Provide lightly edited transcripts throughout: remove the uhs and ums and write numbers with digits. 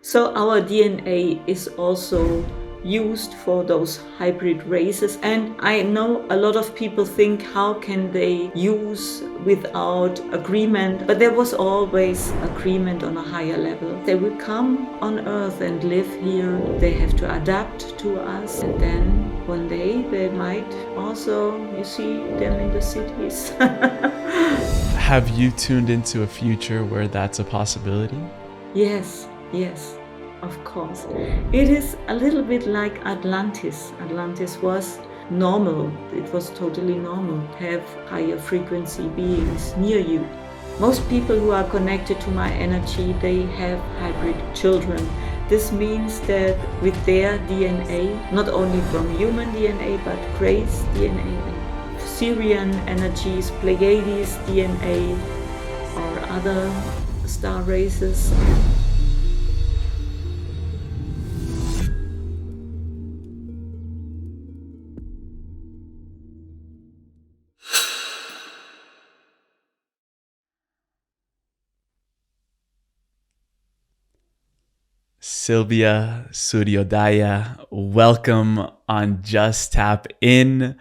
So our DNA is also used for those hybrid races. And I know a lot of people think, how can they use without agreement? But there was always agreement on a higher level. They will come on Earth and live here. They have to adapt to us. And then one day they might also, you see them in the cities. Have you tuned into a future where that's a possibility? Yes, of course. It is a little bit like Atlantis. Atlantis was normal. It was totally normal to have higher frequency beings near you. Most people who are connected to my energy, they have hybrid children. This means that with their DNA, not only from human DNA, but Grace DNA, Syrian energies, Pleiadians DNA, or other star races. Silvia Suryodaya, welcome on Just Tap In.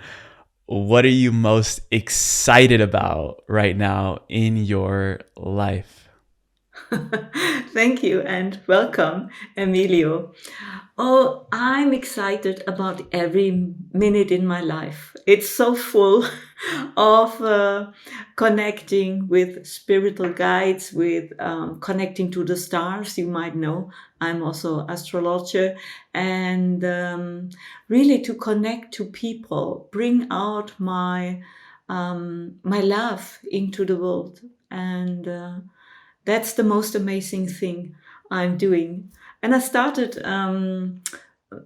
What are you most excited about right now in your life? Thank you and welcome, Emilio. Oh, I'm excited about every minute in my life. It's so full of connecting with spiritual guides, with connecting to the stars. You might know I'm also astrologer, and really to connect to people, bring out my love into the world, and that's the most amazing thing I'm doing. And I started a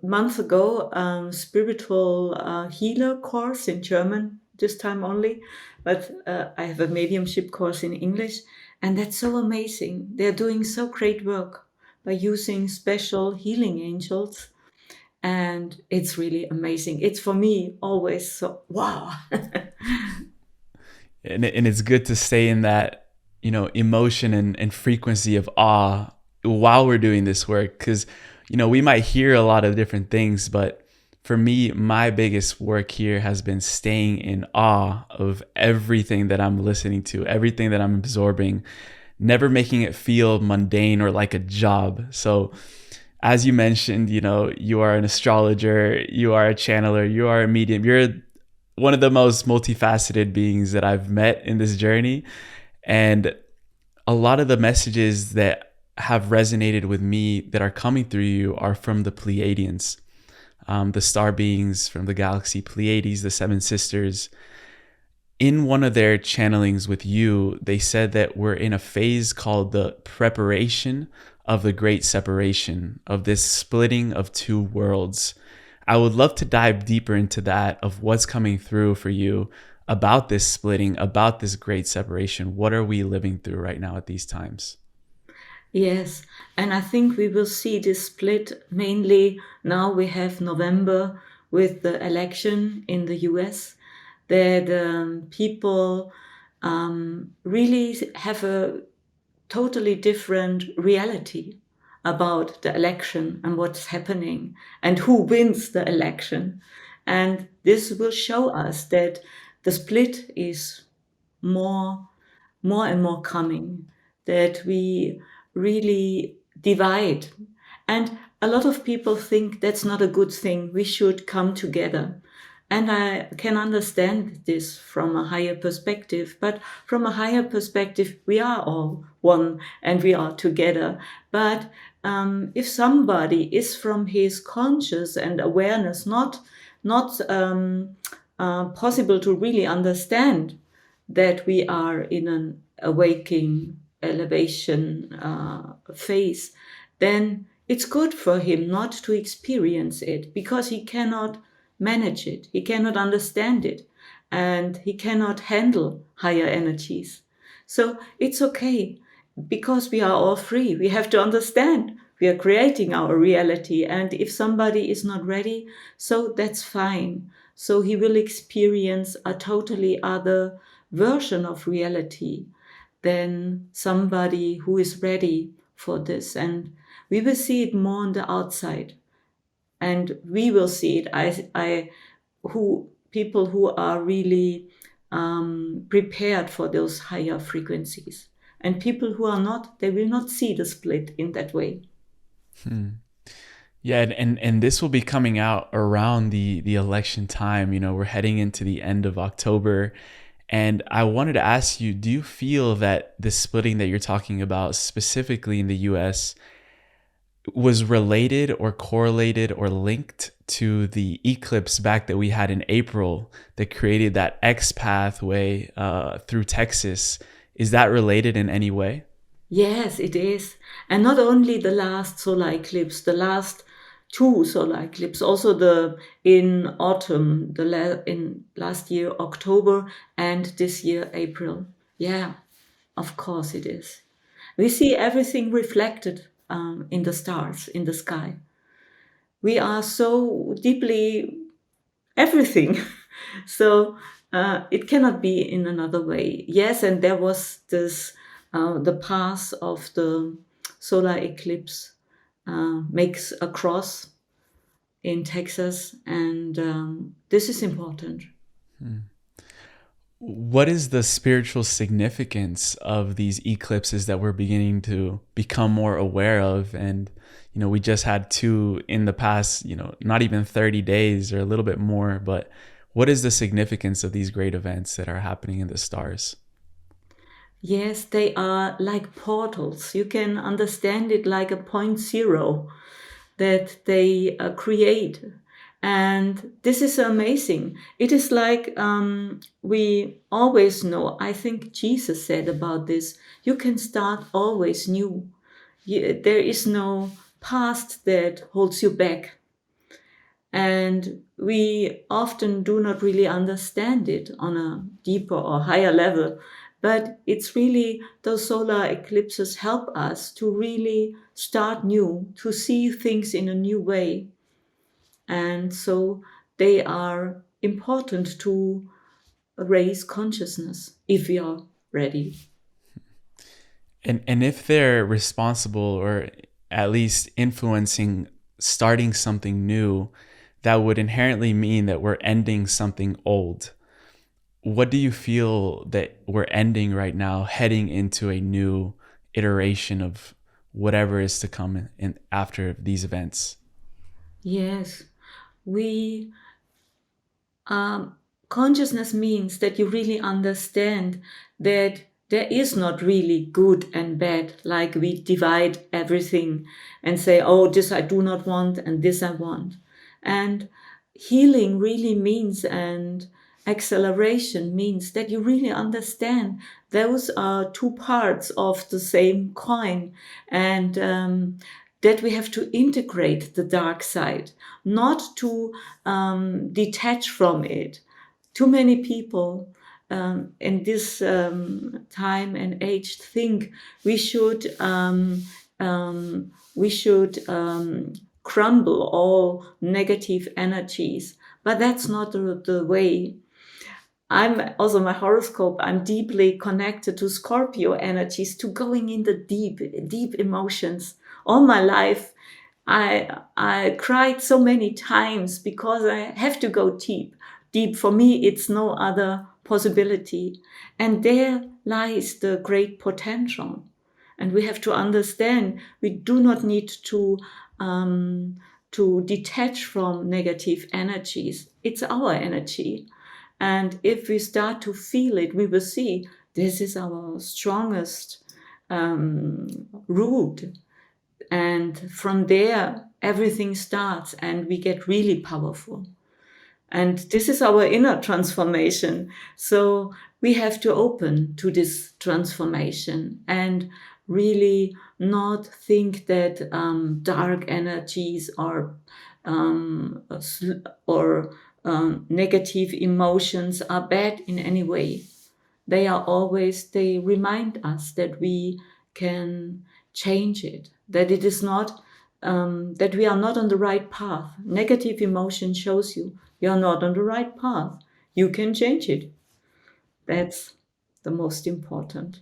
month ago spiritual healer course in German, this time only, but I have a mediumship course in English, and that's so amazing. They're doing so great work by using special healing angels, and it's really amazing. It's for me always so wow. And it's good to stay in that, emotion and frequency of awe while we're doing this work. Because, we might hear a lot of different things, but for me, my biggest work here has been staying in awe of everything that I'm listening to, everything that I'm absorbing, never making it feel mundane or like a job. So, as you mentioned, you are an astrologer, you are a channeler, you are a medium, you're one of the most multifaceted beings that I've met in this journey. And a lot of the messages that have resonated with me that are coming through you are from the Pleiadians, the star beings from the galaxy Pleiades, the Seven Sisters. In one of their channelings with you, they said that we're in a phase called the preparation of the great separation, of this splitting of two worlds. I would love to dive deeper into that, of what's coming through for you about this splitting, about this great separation. What are we living through right now at these times? Yes, and I think we will see this split mainly now. We have November with the election in the US, that people really have a totally different reality about the election and what's happening and who wins the election. And this will show us that the split is more and more coming, that we really divide. And a lot of people think that's not a good thing. We should come together. And I can understand this from a higher perspective. But from a higher perspective, we are all one and we are together. But if somebody is from his conscious and awareness not possible to really understand that we are in an awakening elevation phase, then it's good for him not to experience it, because he cannot manage it, he cannot understand it, and he cannot handle higher energies. So it's okay, because we are all free. We have to understand we are creating our reality, and if somebody is not ready, so that's fine. So he will experience a totally other version of reality than somebody who is ready for this. And We will see it more on the outside, and we will see it. Who people who are really prepared for those higher frequencies, and people who are not, they will not see the split in that way. Yeah, and this will be coming out around the election time. We're heading into the end of October. And I wanted to ask you, do you feel that the splitting that you're talking about, specifically in the US, was related or correlated or linked to the eclipse back that we had in April that created that X pathway through Texas? Is that related in any way? Yes, it is. And not only the last solar eclipse, the last two solar eclipses, also the in autumn, in last year October and this year April. Yeah, of course it is. We see everything reflected in the stars, in the sky. We are so deeply everything. So it cannot be in another way. Yes, and there was this the path of the solar eclipse makes a cross in Texas, and this is important. What is the spiritual significance of these eclipses that we're beginning to become more aware of? And, we just had two in the past, not even 30 days or a little bit more, but what is the significance of these great events that are happening in the stars? Yes, they are like portals. You can understand it like a point zero that they create. And this is amazing. It is like we always know, I think Jesus said about this, you can start always new. There is no past that holds you back. And we often do not really understand it on a deeper or higher level. But it's really those solar eclipses help us to really start new, to see things in a new way. And so they are important to raise consciousness if we are ready. And if they're responsible or at least influencing starting something new, that would inherently mean that we're ending something old. What do you feel that we're ending right now, heading into a new iteration of whatever is to come in after these events? Yes, we consciousness means that you really understand that there is not really good and bad, like we divide everything and say, oh, this I do not want and this I want. And healing really means, and acceleration means that you really understand those are two parts of the same coin, and that we have to integrate the dark side, not to detach from it. Too many people in this time and age think we should crumble all negative energies, but that's not the way. I'm also my horoscope. I'm deeply connected to Scorpio energies, to going in the deep emotions. All my life, I cried so many times because I have to go deep. Deep for me, it's no other possibility. And there lies the great potential. And we have to understand we do not need to detach from negative energies. It's our energy. And if we start to feel it, we will see this is our strongest root. And from there, everything starts and we get really powerful. And this is our inner transformation. So we have to open to this transformation and really not think that dark energies um, or negative emotions are bad in any way. They remind us that we can change it, that it is not, that we are not on the right path. Negative emotion shows you you're not on the right path. You can change it. That's the most important.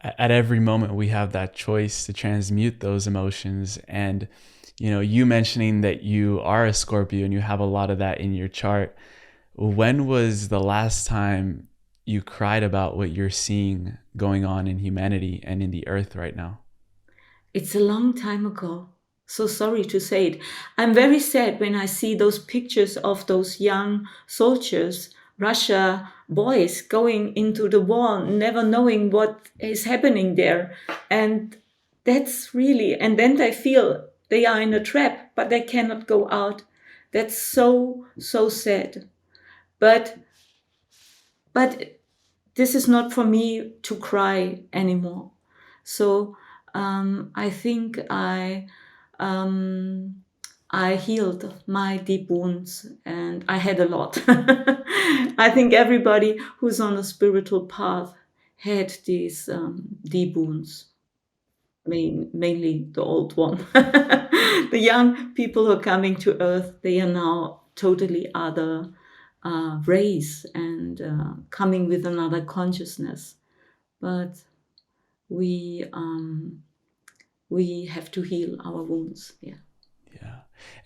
at every moment we have that choice to transmute those emotions. And you mentioning that you are a Scorpio and you have a lot of that in your chart. When was the last time you cried about what you're seeing going on in humanity and in the earth right now? It's a long time ago. So sorry to say it. I'm very sad when I see those pictures of those young soldiers, Russia boys going into the war, never knowing what is happening there. And that's really, and then they feel they are in a trap, but they cannot go out. That's so, so sad. But, but this is not for me to cry anymore. So I think um, I healed my deep wounds, and I had a lot. I think everybody who's on a spiritual path had these deep wounds. Mainly the old one. The young people who are coming to Earth, they are now totally other race and coming with another consciousness. But we we have to heal our wounds. Yeah. Yeah.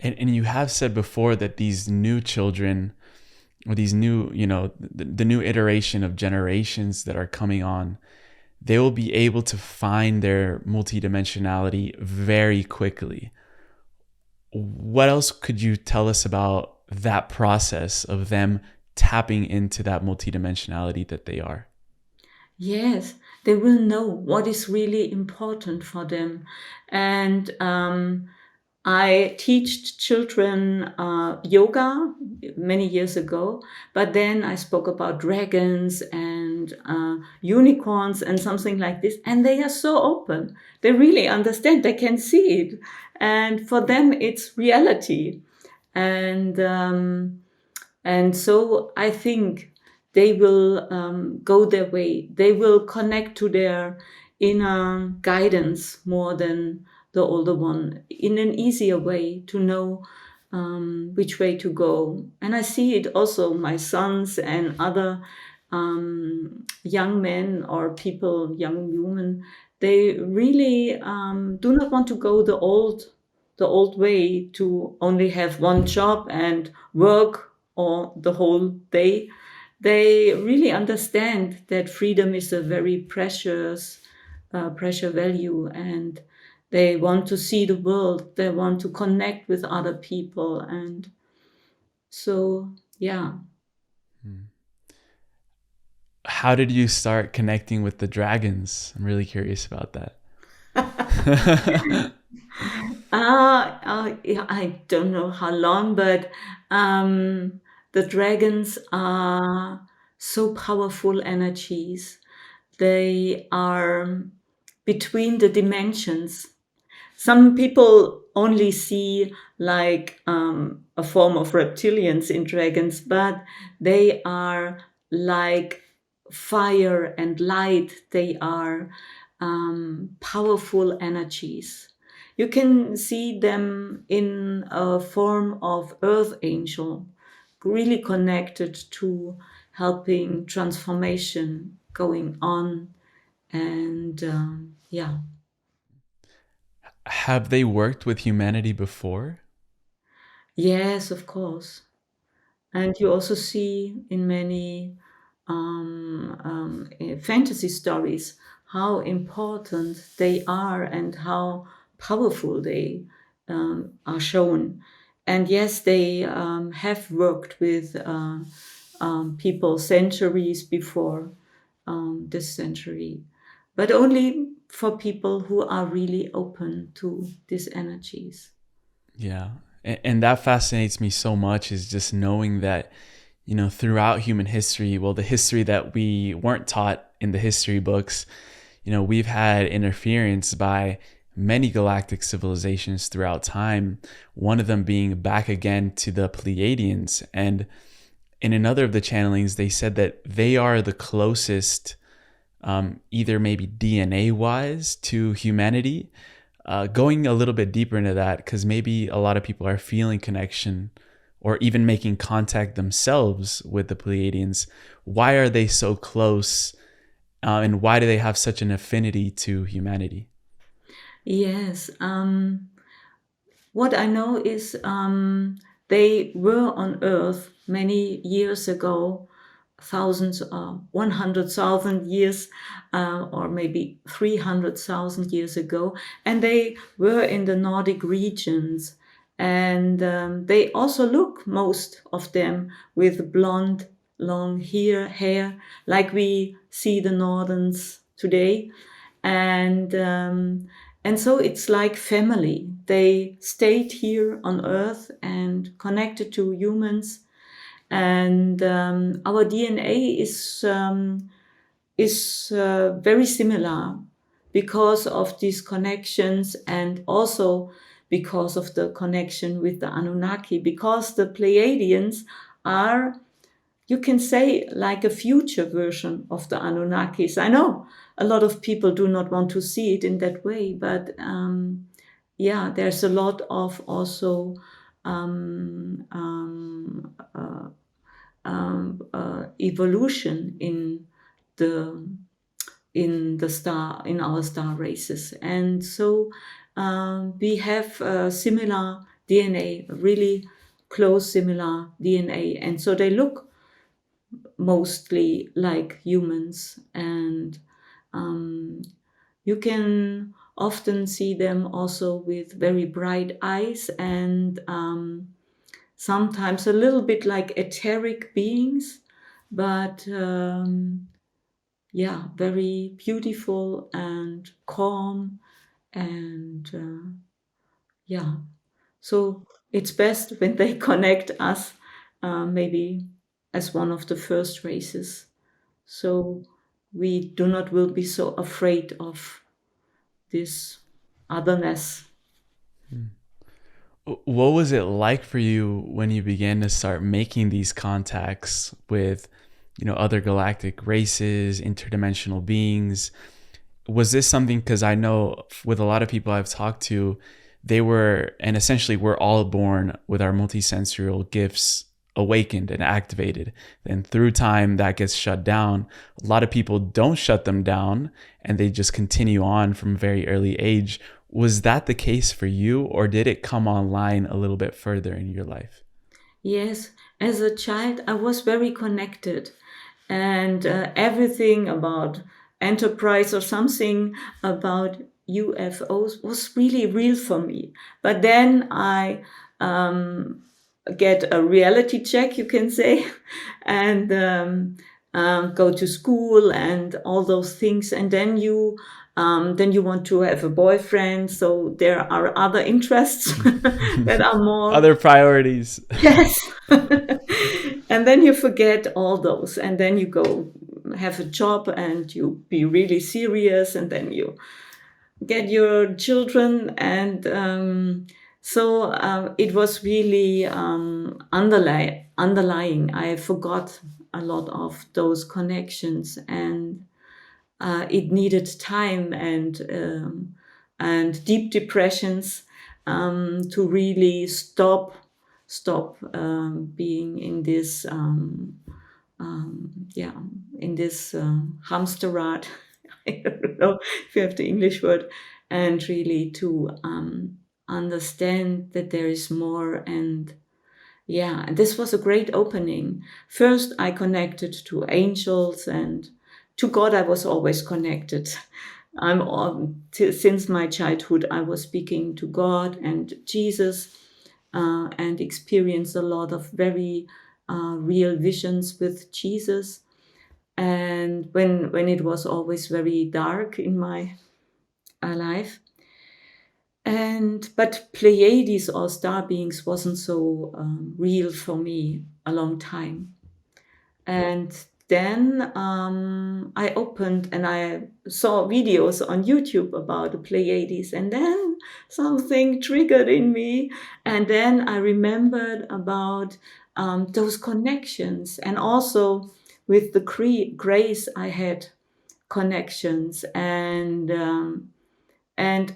And you have said before that these new children, or these new, the new iteration of generations that are coming on, they will be able to find their multidimensionality very quickly. What else could you tell us about that process of them tapping into that multidimensionality that they are? Yes, they will know what is really important for them. And I teach children yoga many years ago, but then I spoke about dragons and unicorns and something like this. And they are so open. They really understand. They can see it. And for them, it's reality. And so I think they will go their way. They will connect to their inner guidance more than the older one, in an easier way to know which way to go. And I see it also, my sons and other young men or people, young women, they really do not want to go the old way to only have one job and work or the whole day. They really understand that freedom is a very precious value, and they want to see the world. They want to connect with other people, and so yeah. How did you start connecting with the dragons? I'm really curious about that. Yeah, I don't know how long, but the dragons are so powerful energies. They are between the dimensions. Some people only see like a form of reptilians in dragons, but they are like fire and light. They are powerful energies. You can see them in a form of earth angel, really connected to helping transformation going on. And yeah. Have they worked with humanity before? Yes, of course. And you also see in many fantasy stories how important they are and how powerful they are shown. And yes, they have worked with people centuries before this century, but only for people who are really open to these energies. Yeah. And that fascinates me so much, is just knowing that, throughout human history, well, the history that we weren't taught in the history books, we've had interference by many galactic civilizations throughout time, one of them being back again to the Pleiadians. And in another of the channelings, they said that they are the closest, either maybe DNA wise, to humanity. Going a little bit deeper into that, because maybe a lot of people are feeling connection or even making contact themselves with the Pleiadians. Why are they so close and why do they have such an affinity to humanity? Yes. What I know is they were on Earth many years ago, thousands, 100,000 years, or maybe 300,000 years ago, and they were in the Nordic regions. And they also look, most of them, with blonde, long hair, like we see the Northerns today. And and so it's like family. They stayed here on Earth and connected to humans. And our DNA is very similar because of these connections, and also because of the connection with the Anunnaki. Because the Pleiadians are, you can say, like a future version of the Anunnakis. I know a lot of people do not want to see it in that way, but yeah, there's a lot of also evolution the in our star races, and so we have similar DNA, really close similar DNA, and so they look mostly like humans. And you can often see them also with very bright eyes, and sometimes a little bit like etheric beings, but yeah, very beautiful and calm. And yeah, so it's best when they connect us, maybe as one of the first races, so we do not will be so afraid of this otherness. What was it like for you when you began to start making these contacts with, other galactic races, interdimensional beings? Was this something, because I know with a lot of people I've talked to, they were, and essentially we're all born with our multisensorial gifts awakened and activated. Then through time that gets shut down. A lot of people don't shut them down and they just continue on from a very early age. Was that the case for you, or did it come online a little bit further in your life? Yes, as a child, I was very connected, and everything about enterprise or something about UFOs was really real for me. But then I get a reality check, you can say, and go to school and all those things, and then you want to have a boyfriend, so there are other interests that are more. Other priorities. Yes. And then you forget all those, and then you go have a job and you be really serious, and then you get your children. And so it was really underlying. I forgot a lot of those connections, and it needed time and deep depressions to really stop being in this yeah, in this hamster rad. I don't know if you have the English word, and really to understand that there is more. And yeah, and this was a great opening. First, I connected to angels, and to God I was always connected. Since my childhood, I was speaking to God and Jesus, and experienced a lot of very real visions with Jesus. And when it was always very dark in my life, and but Pleiades or star beings wasn't so real for me a long time. And then I opened and I saw videos on YouTube about the Pleiades, and then something triggered in me. And then I remembered about those connections, and also with the grace I had connections. And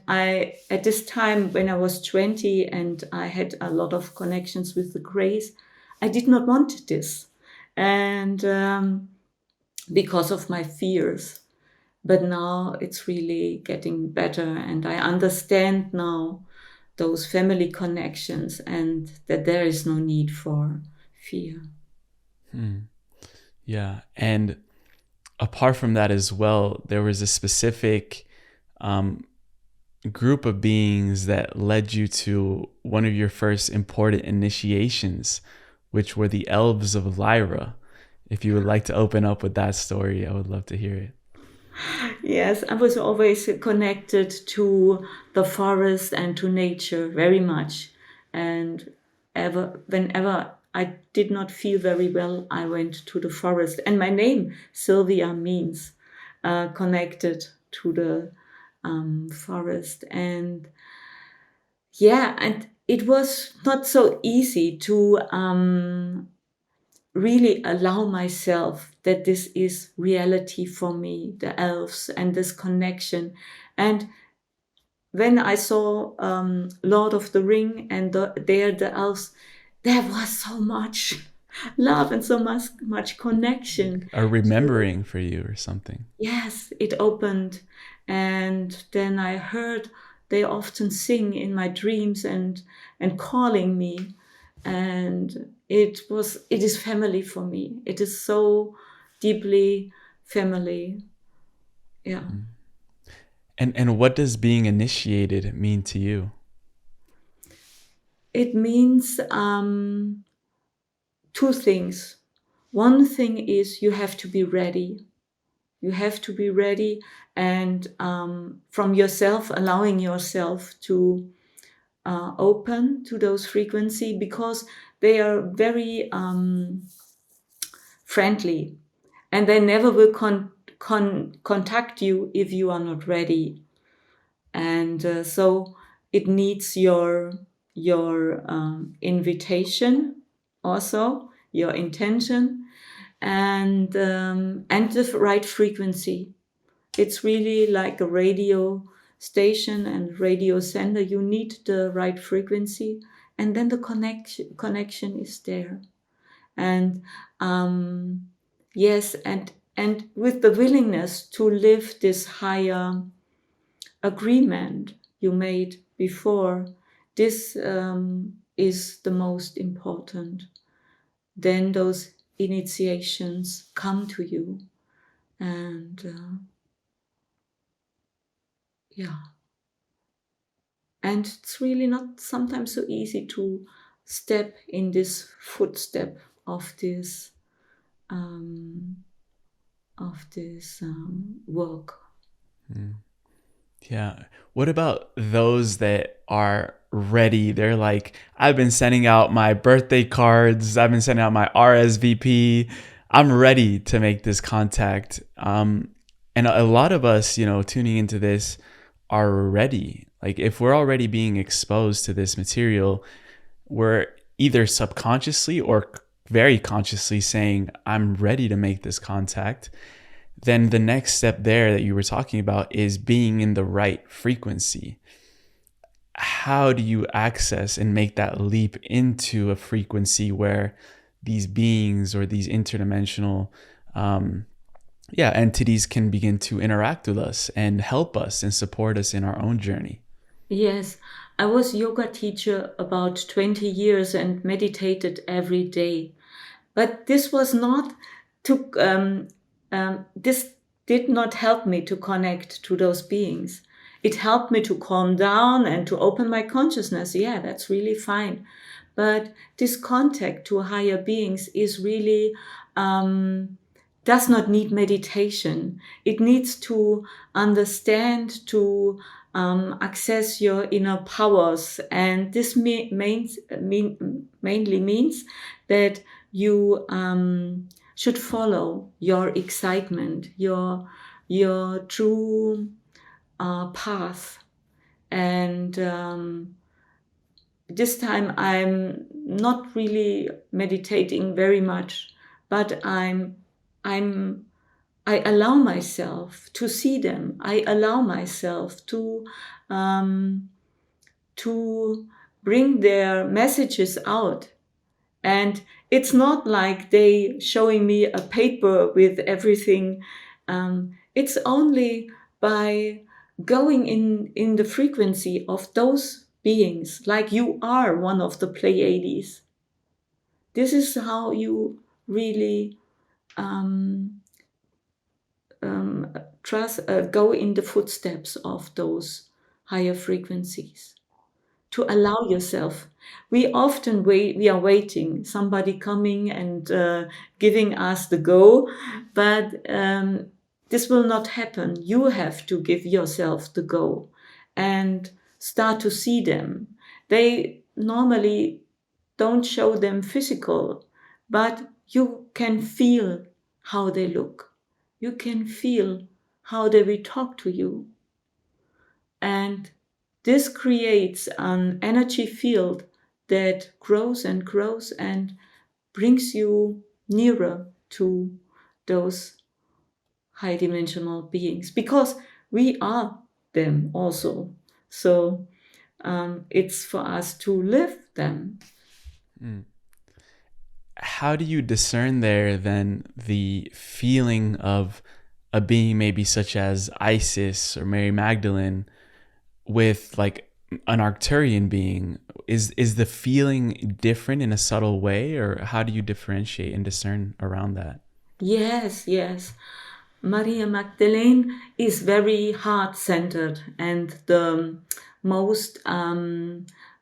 I, at this time when I was 20 and I had a lot of connections with the grace, I did not want this. And because of my fears. But now it's really getting better, and I understand now those family connections and that there is no need for fear. Yeah. And apart from that as well, there was a specific um, group of beings that led you to one of your first important initiations, which were the Elves of Lyra. If you would like to open up with that story, I would love to hear it. Yes, I was always connected to the forest and to nature very much. And whenever I did not feel very well, I went to the forest. And my name, Silvia, means connected to the forest. And yeah, and it was not so easy to really allow myself that this is reality for me, the elves and this connection. And when I saw Lord of the Ring and there the elves, there was so much love and so much connection. A remembering for you or something. Yes, it opened. And then I heard they often sing in my dreams and calling me. And it is family for me. It is so deeply family. Yeah. And what does being initiated mean to you? It means two things. One thing is you have to be ready. You have to be ready, and from yourself, allowing yourself to open to those frequency, because they are very friendly, and they never will contact you if you are not ready. And so it needs your invitation, also your intention, and the right frequency. It's really like a radio station and radio sender. You need the right frequency, and then the connection is there. And yes, and with the willingness to live this higher agreement you made before, this is the most important. Then those initiations come to you, and yeah. And it's really not sometimes so easy to step in this footstep of this um, work. Yeah. What about those that are ready? They're like, I've been sending out my birthday cards, I've been sending out my RSVP. I'm ready to make this contact. And a lot of us, tuning into this are ready. Like, if we're already being exposed to this material, we're either subconsciously or very consciously saying, I'm ready to make this contact. Then the next step there that you were talking about is being in the right frequency. How do you access and make that leap into a frequency where these beings or these interdimensional entities can begin to interact with us and help us and support us in our own journey? Yes, I was yoga teacher about 20 years and meditated every day. But this was not to this did not help me to connect to those beings. It helped me to calm down and to open my consciousness. Yeah, that's really fine. But this contact to higher beings is really does not need meditation. It needs to understand, to access your inner powers, and this mainly means that you should follow your excitement, your true path. And this time I'm not really meditating very much, but I'm I allow myself to see them. I allow myself to bring their messages out. And it's not like they showing me a paper with everything. It's only by going in the frequency of those beings, like you are one of the Pleiades. This is how you really um, go in the footsteps of those higher frequencies, to allow yourself. We often wait, we are waiting, somebody coming and giving us the go, but this will not happen. You have to give yourself the go and start to see them. They normally don't show them physical, but you can feel how they look. You can feel how they will talk to you. And this creates an energy field that grows and grows and brings you nearer to those high dimensional beings, because we are them also. So it's for us to live them. Mm. How do you discern there then the feeling of a being maybe such as Isis or Mary Magdalene with like an Arcturian being? Is the feeling different in a subtle way, or how do you differentiate and discern around that? Yes, yes. Maria Magdalene is very heart centered, and the most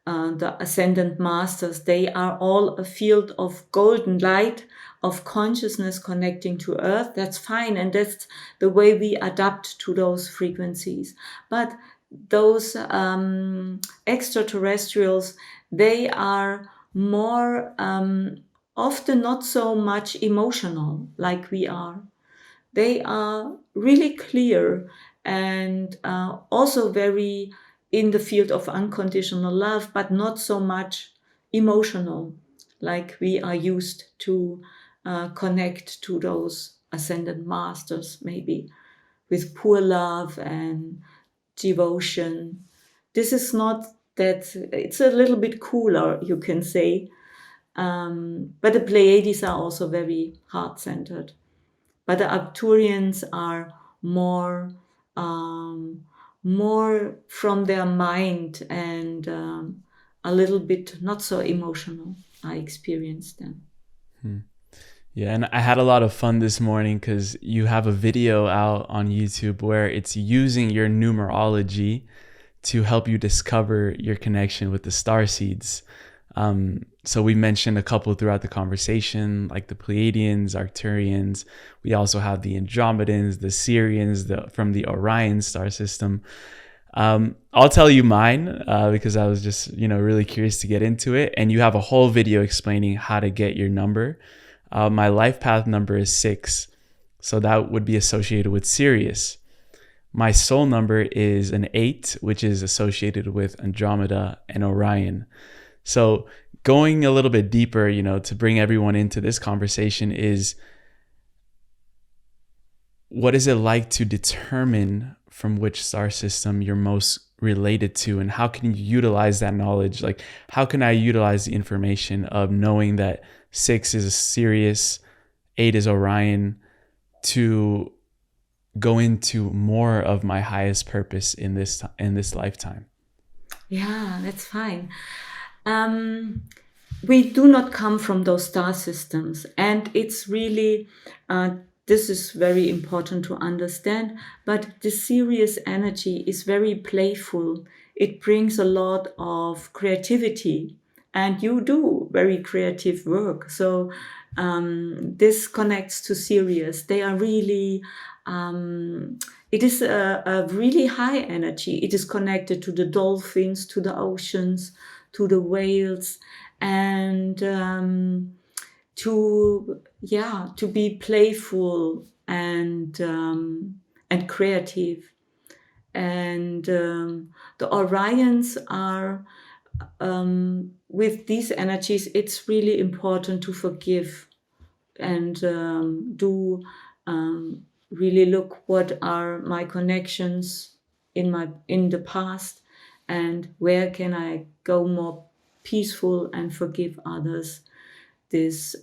the ascendant masters, they are all a field of golden light, of consciousness connecting to earth. That's fine, and that's the way we adapt to those frequencies. But those extraterrestrials, they are more often not so much emotional like we are. They are really clear and also very in the field of unconditional love, but not so much emotional like we are used to connect to those ascended masters, maybe with pure love and devotion. This is not that, it's a little bit cooler, you can say. But the Pleiades are also very heart centered. But the Arcturians are more um, more from their mind and a little bit not so emotional. I experienced them. Hmm. Yeah, and I had a lot of fun this morning because you have a video out on YouTube where it's using your numerology to help you discover your connection with the star seeds. So we mentioned a couple throughout the conversation, like the Pleiadians, Arcturians. We also have the Andromedans, the Sirians, from the Orion star system. I'll tell you mine because I was just really curious to get into it, and you have a whole video explaining how to get your number. My life path number is 6, so that would be associated with Sirius. My soul number is an 8, which is associated with Andromeda and Orion. So going a little bit deeper, to bring everyone into this conversation, is what is it like to determine from which star system you're most related to, and how can you utilize that knowledge? Like, how can I utilize the information of knowing that 6 is Sirius, 8 is Orion, to go into more of my highest purpose in this lifetime? Yeah, that's fine. We do not come from those star systems, and it's really this is very important to understand. But the Sirius energy is very playful. It brings a lot of creativity, and you do very creative work. So this connects to Sirius. They are really it is a really high energy. It is connected to the dolphins, to the oceans, to the whales, and to be playful and creative. And the Orions are with these energies. It's really important to forgive and do really look what are my connections in the past, and where can I go more peaceful and forgive others. This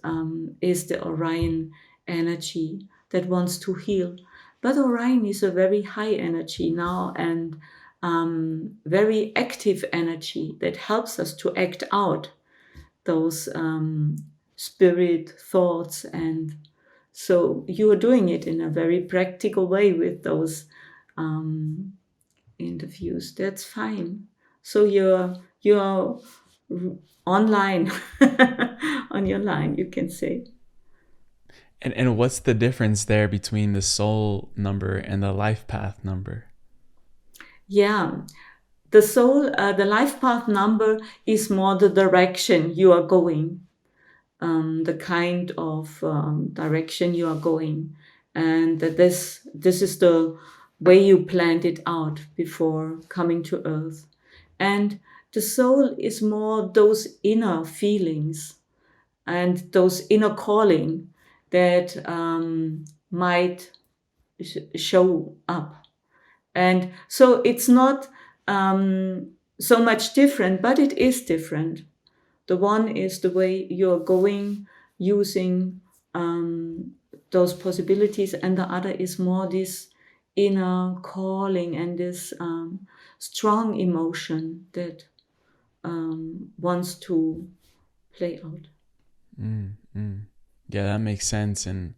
is the Orion energy that wants to heal. But Orion is a very high energy now, and very active energy that helps us to act out those spirit thoughts. And so you are doing it in a very practical way with those um, interviews. That's fine. So you're online on your line, you can say. And what's the difference there between the soul number and the life path number? Yeah, the soul, the life path number is more the direction you are going, the kind of direction you are going, and that this is the way you planned it out before coming to Earth. And the soul is more those inner feelings and those inner calling that might show up. And so it's not so much different, but it is different. The one is the way you're going, using those possibilities, and the other is more this inner calling and this strong emotion that wants to play out. Mm, mm. Yeah, that makes sense. And,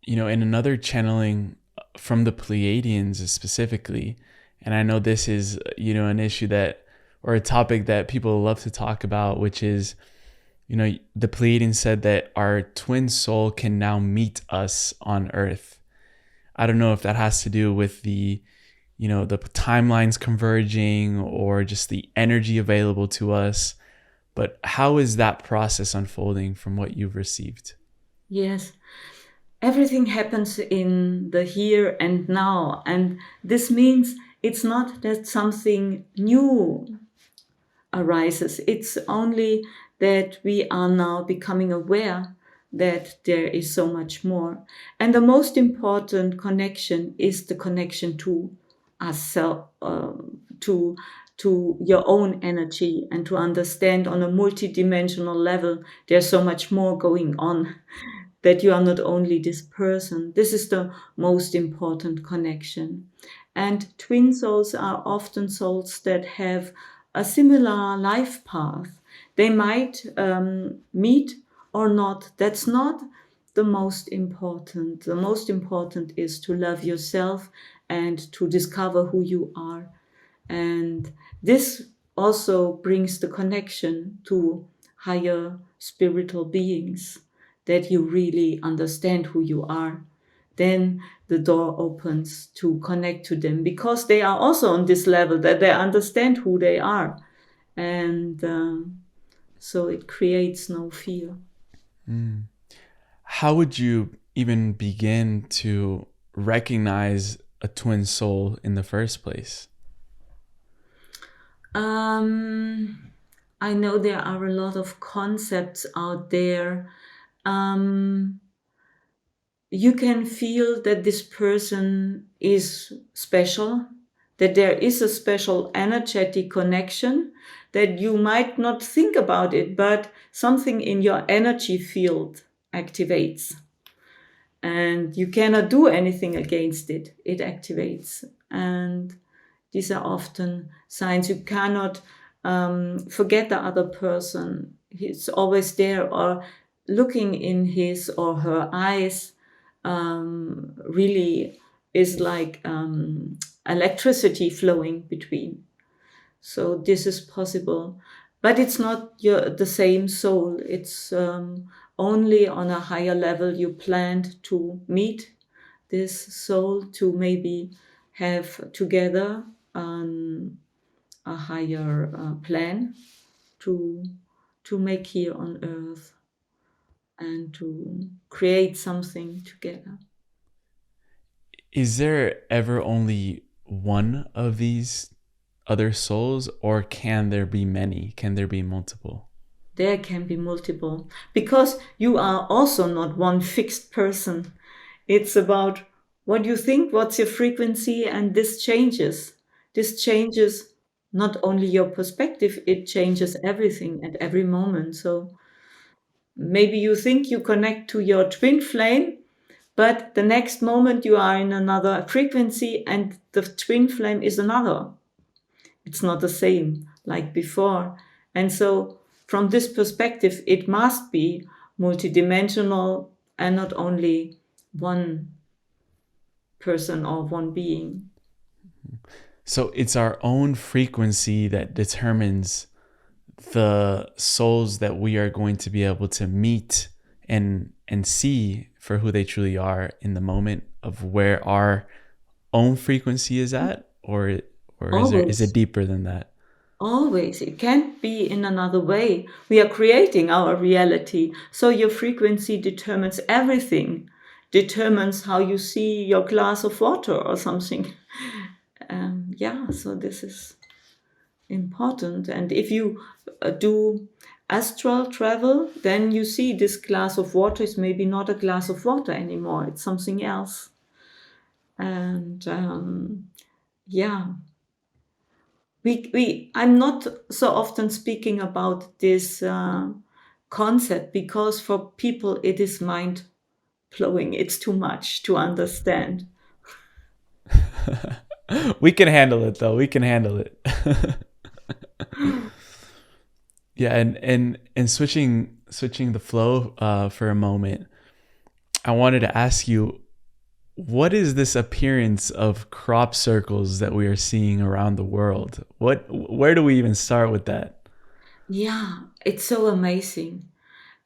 in another channeling from the Pleiadians specifically, and I know this is, an issue that, or a topic that people love to talk about, which is, the Pleiadians said that our twin soul can now meet us on Earth. I don't know if that has to do with the timelines converging or just the energy available to us. But how is that process unfolding from what you've received? Yes, everything happens in the here and now. And this means it's not that something new arises, it's only that we are now becoming aware that there is so much more. And the most important connection is the connection to ourselves, to your own energy, and to understand on a multidimensional level there's so much more going on, that you are not only this person. This is the most important connection. And twin souls are often souls that have a similar life path. They might meet or not. That's not the most important. The most important is to love yourself and to discover who you are. And this also brings the connection to higher spiritual beings, that you really understand who you are. Then the door opens to connect to them, because they are also on this level that they understand who they are. And so it creates no fear. Mm. How would you even begin to recognize a twin soul in the first place? Um, I know there are a lot of concepts out there. Um, you can feel that this person is special, that there is a special energetic connection, that you might not think about it, but something in your energy field activates. And you cannot do anything against it, it activates. And these are often signs. You cannot forget the other person. He's always there, or looking in his or her eyes really is like electricity flowing between. So this is possible, but it's not the same soul. It's only on a higher level you planned to meet this soul, to maybe have together a higher plan to make here on earth, and to create something together. Is there ever only one of these other souls, or can there be many? Can there be multiple? There can be multiple, because you are also not one fixed person. It's about what you think, what's your frequency, and this changes. This changes not only your perspective, it changes everything at every moment. So maybe you think you connect to your twin flame, But the next moment you are in another frequency and the twin flame is another. It's not the same like before. And so from this perspective, it must be multidimensional and not only one person or one being. So it's our own frequency that determines the souls that we are going to be able to meet and see for who they truly are in the moment of where our own frequency is at, or is it Always, deeper than that? always. It can't be in another way. We are creating our reality. So your frequency determines everything, determines how you see your glass of water or something. Yeah, so this is important. And if you do astral travel, then you see this glass of water is maybe not a glass of water anymore, it's something else. And yeah, I'm not so often speaking about this concept because for people it is mind blowing. It's too much to understand. We can handle it though. We can handle it. Yeah, and switching the flow for a moment, I wanted to ask you, what is this appearance of crop circles that we are seeing around the world? Where do we even start with that? Yeah, it's so amazing.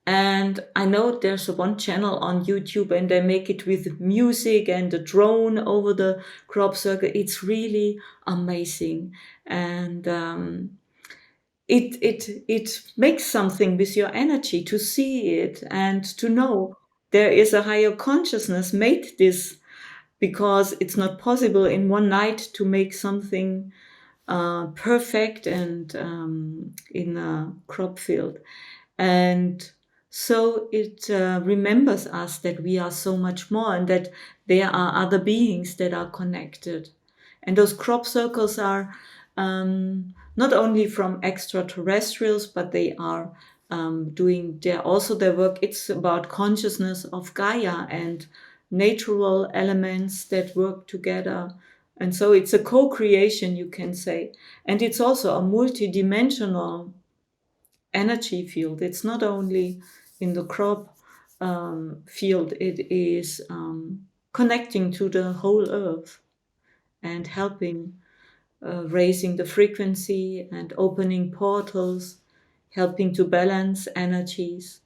And I know there's one channel on YouTube and they make it with music and a drone over the crop circle. It's really amazing. And it makes something with your energy to see it and to know there is a higher consciousness made this, because it's not possible in one night to make something perfect and in a crop field. And so it remembers us that we are so much more and that there are other beings that are connected. And those crop circles are not only from extraterrestrials, but they are doing their work. It's about consciousness of Gaia and natural elements that work together. And so it's a co-creation, you can say. And it's also a multidimensional energy field. It's not only in the crop field, it is connecting to the whole earth and helping raising the frequency and opening portals, helping to balance energies.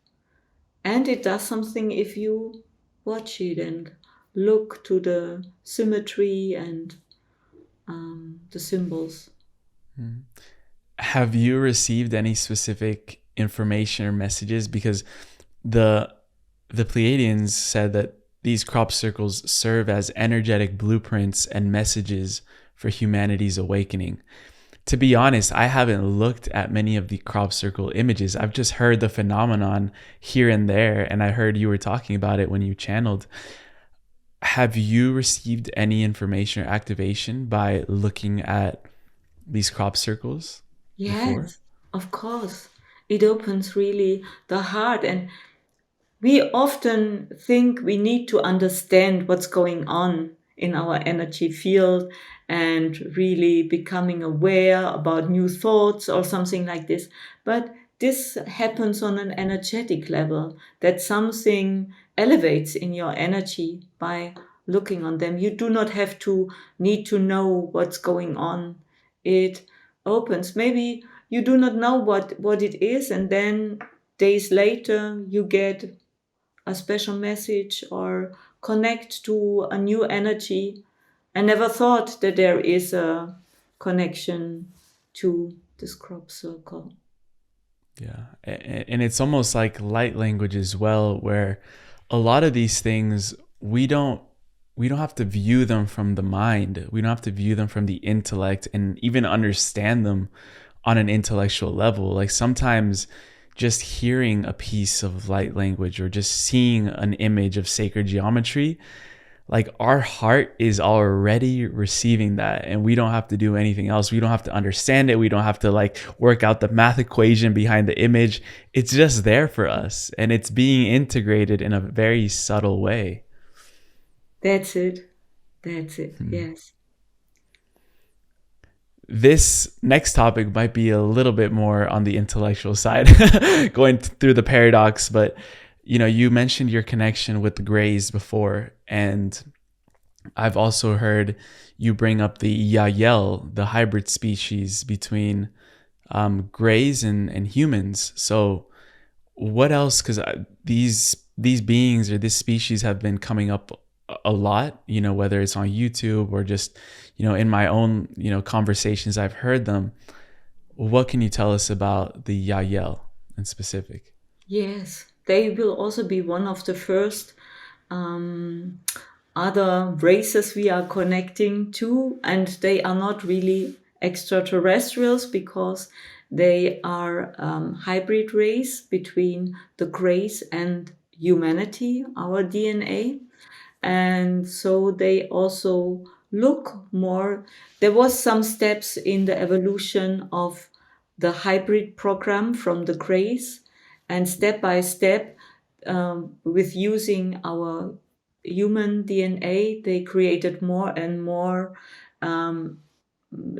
And it does something if you watch it and look to the symmetry and the symbols. Have you received any specific information or messages? Because the Pleiadians said that these crop circles serve as energetic blueprints and messages for humanity's awakening. To be honest, I haven't looked at many of the crop circle images. I've just heard the phenomenon here and there, and I heard you were talking about it when you channeled. Have you received any information or activation by looking at these crop circles before? Yes, of course. It opens really the heart. And we often think we need to understand what's going on in our energy field and really becoming aware about new thoughts or something like this. But this happens on an energetic level, that something elevates in your energy by looking on them. You do not have to need to know what's going on. It opens. Maybe you do not know what it is, and then days later you get a special message or connect to a new energy. I never thought that there is a connection to this crop circle. Yeah. And it's almost like light language as well, where a lot of these things we don't have to view them from the mind. We don't have to view them from the intellect and even understand them on an intellectual level. Like sometimes just hearing a piece of light language or just seeing an image of sacred geometry, like our heart is already receiving that, and we don't have to do anything else. We don't have to understand it. We don't have to like work out the math equation behind the image. It's just there for us, and it's being integrated in a very subtle way. That's it. That's it. Yes. This next topic might be a little bit more on the intellectual side, going through the paradox, but you mentioned your connection with the Greys before, and I've also heard you bring up the Yael, the hybrid species between Greys and humans. So what else? Because these beings or this species have been coming up a lot. Whether it's on YouTube or just in my own conversations, I've heard them. What can you tell us about the Yael in specific? Yes. They will also be one of the first um, other races we are connecting to, and they are not really extraterrestrials because they are hybrid race between the Greys and humanity, our DNA. And so they also look more. There was some steps in the evolution of the hybrid program from the Greys, and step by step, with using our human DNA, they created more and more um,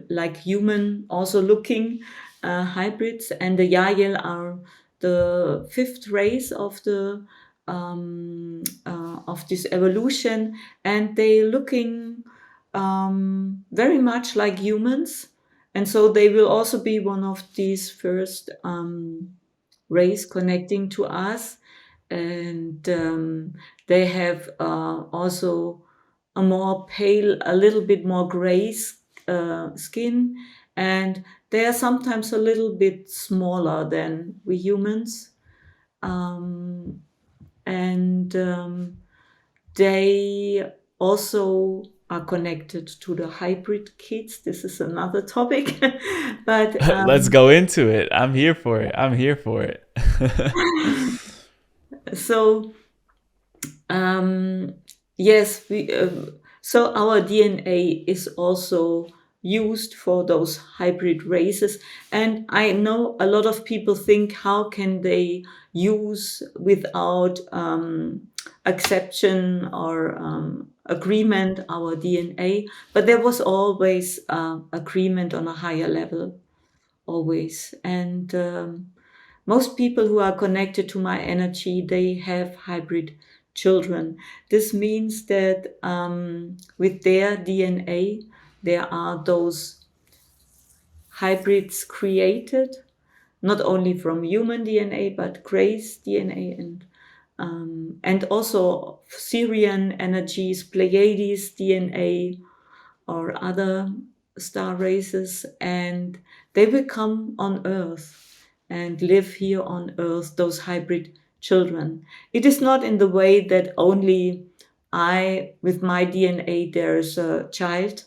like human also looking hybrids. And the Yael are the fifth race of this evolution, and they looking very much like humans, and so they will also be one of these first race connecting to us. And they have also a more pale, a little bit more gray skin, and they are sometimes a little bit smaller than we humans. Um, and they also are connected to the hybrid kids. This is another topic, but Let's go into it. I'm here for it. I'm here for it. so yes, so our DNA is also used for those hybrid races. And I know a lot of people think, how can they use without acceptance or agreement our DNA? But there was always agreement on a higher level, always. And most people who are connected to my energy, they have hybrid children. This means that with their DNA, there are those hybrids created, not only from human DNA, but Grace DNA, and also Syrian energies, Pleiades DNA, or other star races, and they will come on Earth and live here on Earth, those hybrid children. It is not in the way that only I, with my DNA, there's a child,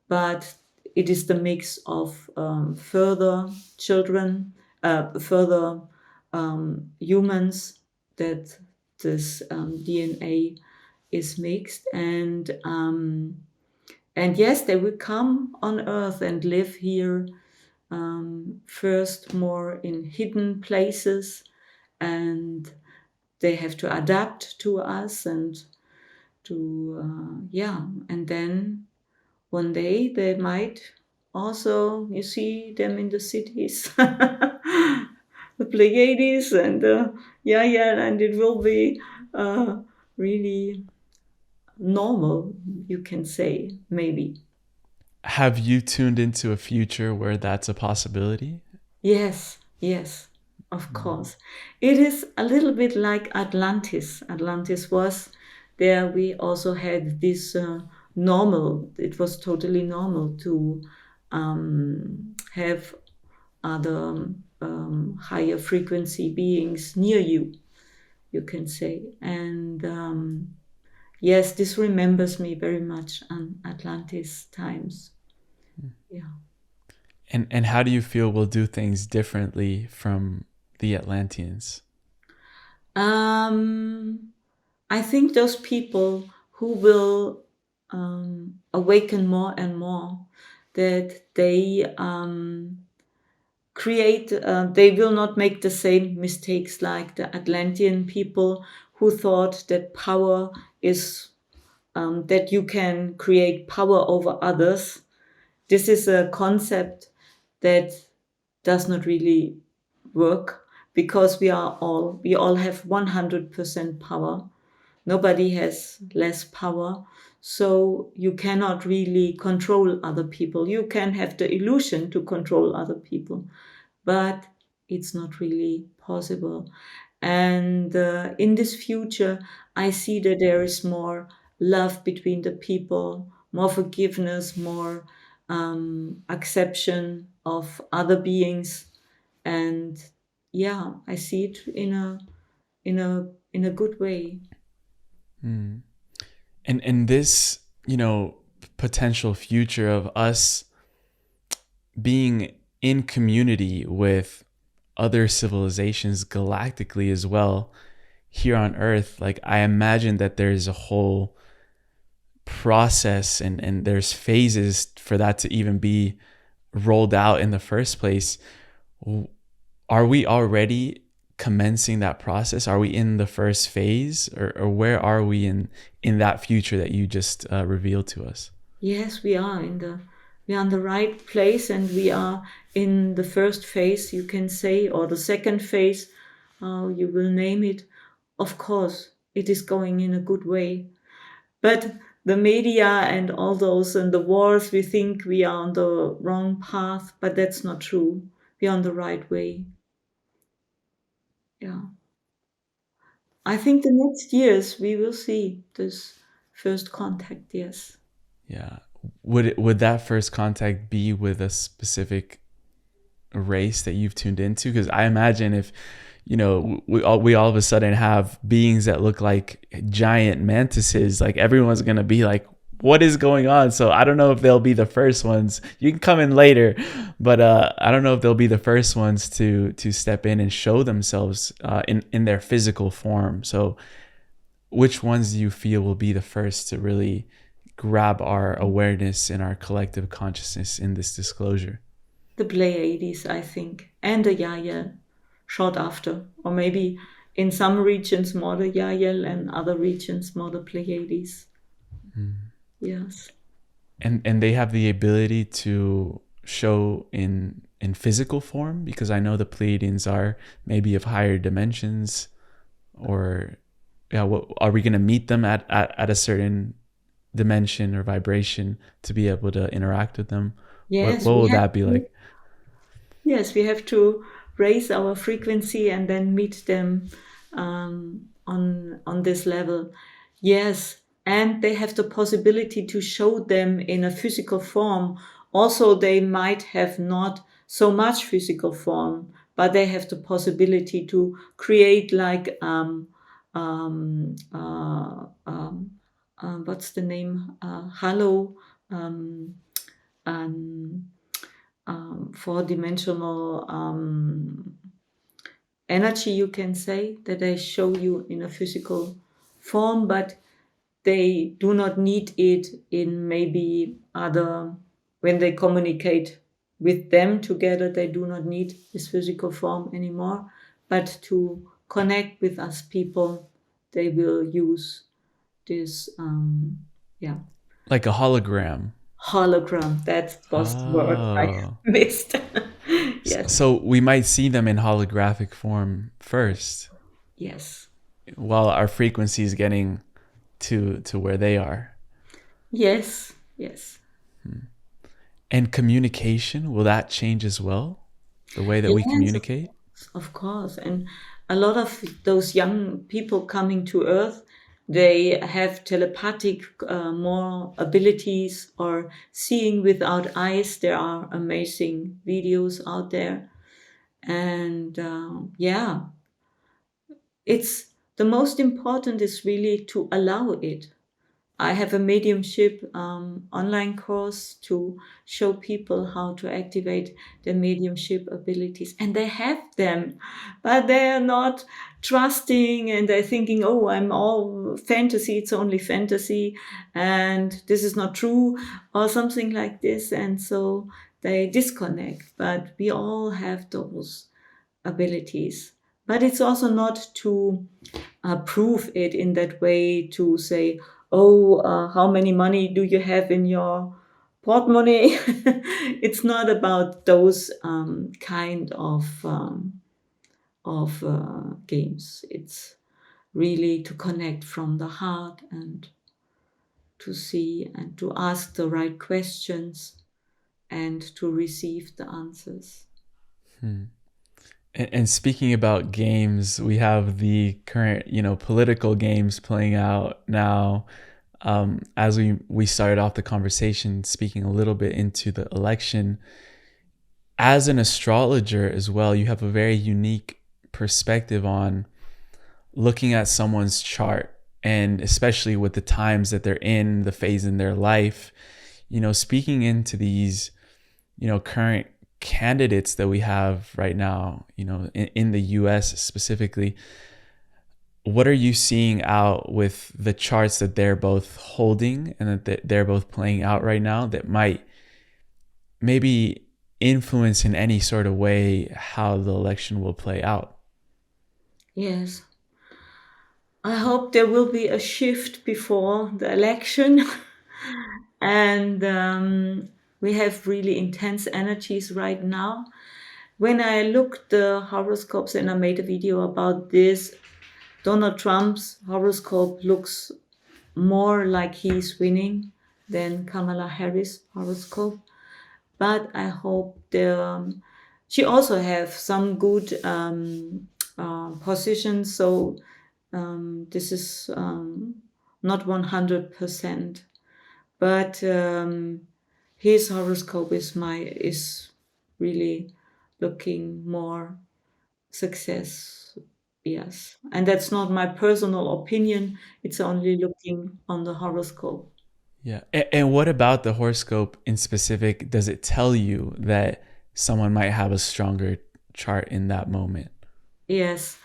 but it is the mix of further children, further humans, that this DNA is mixed. And yes, they will come on Earth and live here, first more in hidden places, and they have to adapt to us and to, yeah. And then one day they might also, you see them in the cities, the Pleiades and yeah, yeah, and it will be really normal, you can say, maybe. Have you tuned into a future where that's a possibility? Yes, yes, of course. It is a little bit like Atlantis. Atlantis was there. We also had this normal, it was totally normal to have other higher frequency beings near you, you can say. And yes, this remembers me very much on Atlantis times. Yeah. And how do you feel we'll do things differently from the Atlanteans? Um, I think those people who will awaken more and more, that they they will not make the same mistakes like the Atlantean people, who thought that power is that you can create power over others. This is a concept that does not really work, because we all have 100% power. Nobody has less power. So you cannot really control other people. You can have the illusion to control other people, but it's not really possible. And in this future, I see that there is more love between the people, more forgiveness, more acceptance of other beings. And yeah, I see it in a good way. Mm. And this, potential future of us being in community with other civilizations galactically as well here on Earth, like I imagine that there's a whole process and there's phases for that to even be rolled out in the first place. Are we already commencing that process? Are we in the first phase, or where are we in that future that you just revealed to us? Yes, we are in the right place, and we are in the first phase, you can say, or the second phase, how you will name it. Of course, it is going in a good way. But the media and all those and the wars, we think we are on the wrong path, but that's not true. We are on the right way. Yeah. I think the next years we will see this first contact, yes. Yeah. Would that first contact be with a specific race that you've tuned into? Because I imagine if we all of a sudden have beings that look like giant mantises, like everyone's gonna be like, what is going on? So I don't know if they'll be the first ones. You can come in later, but I don't know if they'll be the first ones to step in and show themselves in their physical form. So which ones do you feel will be the first to really grab our awareness and our collective consciousness in this disclosure? The Pleiades, I think, and the Yael short after, or maybe in some regions more the Yael and other regions more the Pleiades. Yes. And they have the ability to show in physical form, because I know the Pleiadians are maybe of higher dimensions, or yeah, are we going to meet them at a certain dimension or vibration to be able to interact with them? What Yes, what we will have that be to, like? yes, we have to raise our frequency and then meet them on this level. Yes, and they have the possibility to show them in a physical form. Also, they might have not so much physical form, but they have the possibility to create like um, uh, um, what's the name? Halo. Um, um, Four-dimensional energy, you can say, that they show you in a physical form, but they do not need it in maybe other, when they communicate with them together, they do not need this physical form anymore, but to connect with us people, they will use this, yeah, Like a hologram? hologram. That was the word I Oh. missed. Yes, So we might see them in holographic form first, yes. while our frequency is getting to where they are. Yes, yes. And communication, will that change as well? The way that we Yes, communicate? of course. And a lot of those young people coming to Earth, they have telepathic more abilities, or seeing without eyes. There are amazing videos out there. And yeah, it's the most important is really to allow it. I have a mediumship online course to show people how to activate their mediumship abilities, and they have them, but they are not trusting, and they're thinking, "Oh, I'm all fantasy. It's only fantasy, and this is not true," or something like this, and so they disconnect. But we all have those abilities, but it's also not to prove it in that way, to say, oh, how many money do you have in your portemonnaie? It's not about those kind of games. It's really to connect from the heart and to see and to ask the right questions and to receive the answers. Hmm. And speaking about games, we have the current, political games playing out now. As we started off the conversation, speaking a little bit into the election, as an astrologer as well, you have a very unique perspective on looking at someone's chart, and especially with the times that they're in, the phase in their life, speaking into these, current candidates that we have right now, in the US specifically. What are you seeing out with the charts that they're both holding and that they're both playing out right now that might maybe influence in any sort of way how the election will play out? Yes. I hope there will be a shift before the election. And we have really intense energies right now. When I looked the horoscopes and I made a video about this, Donald Trump's horoscope looks more like he's winning than Kamala Harris' horoscope. But I hope she also have some good positions. So this is not 100%, but his horoscope is really looking more success. Yes, and that's not my personal opinion. It's only looking on the horoscope. Yeah. And what about the horoscope in specific? Does it tell you that someone might have a stronger chart in that moment? Yes,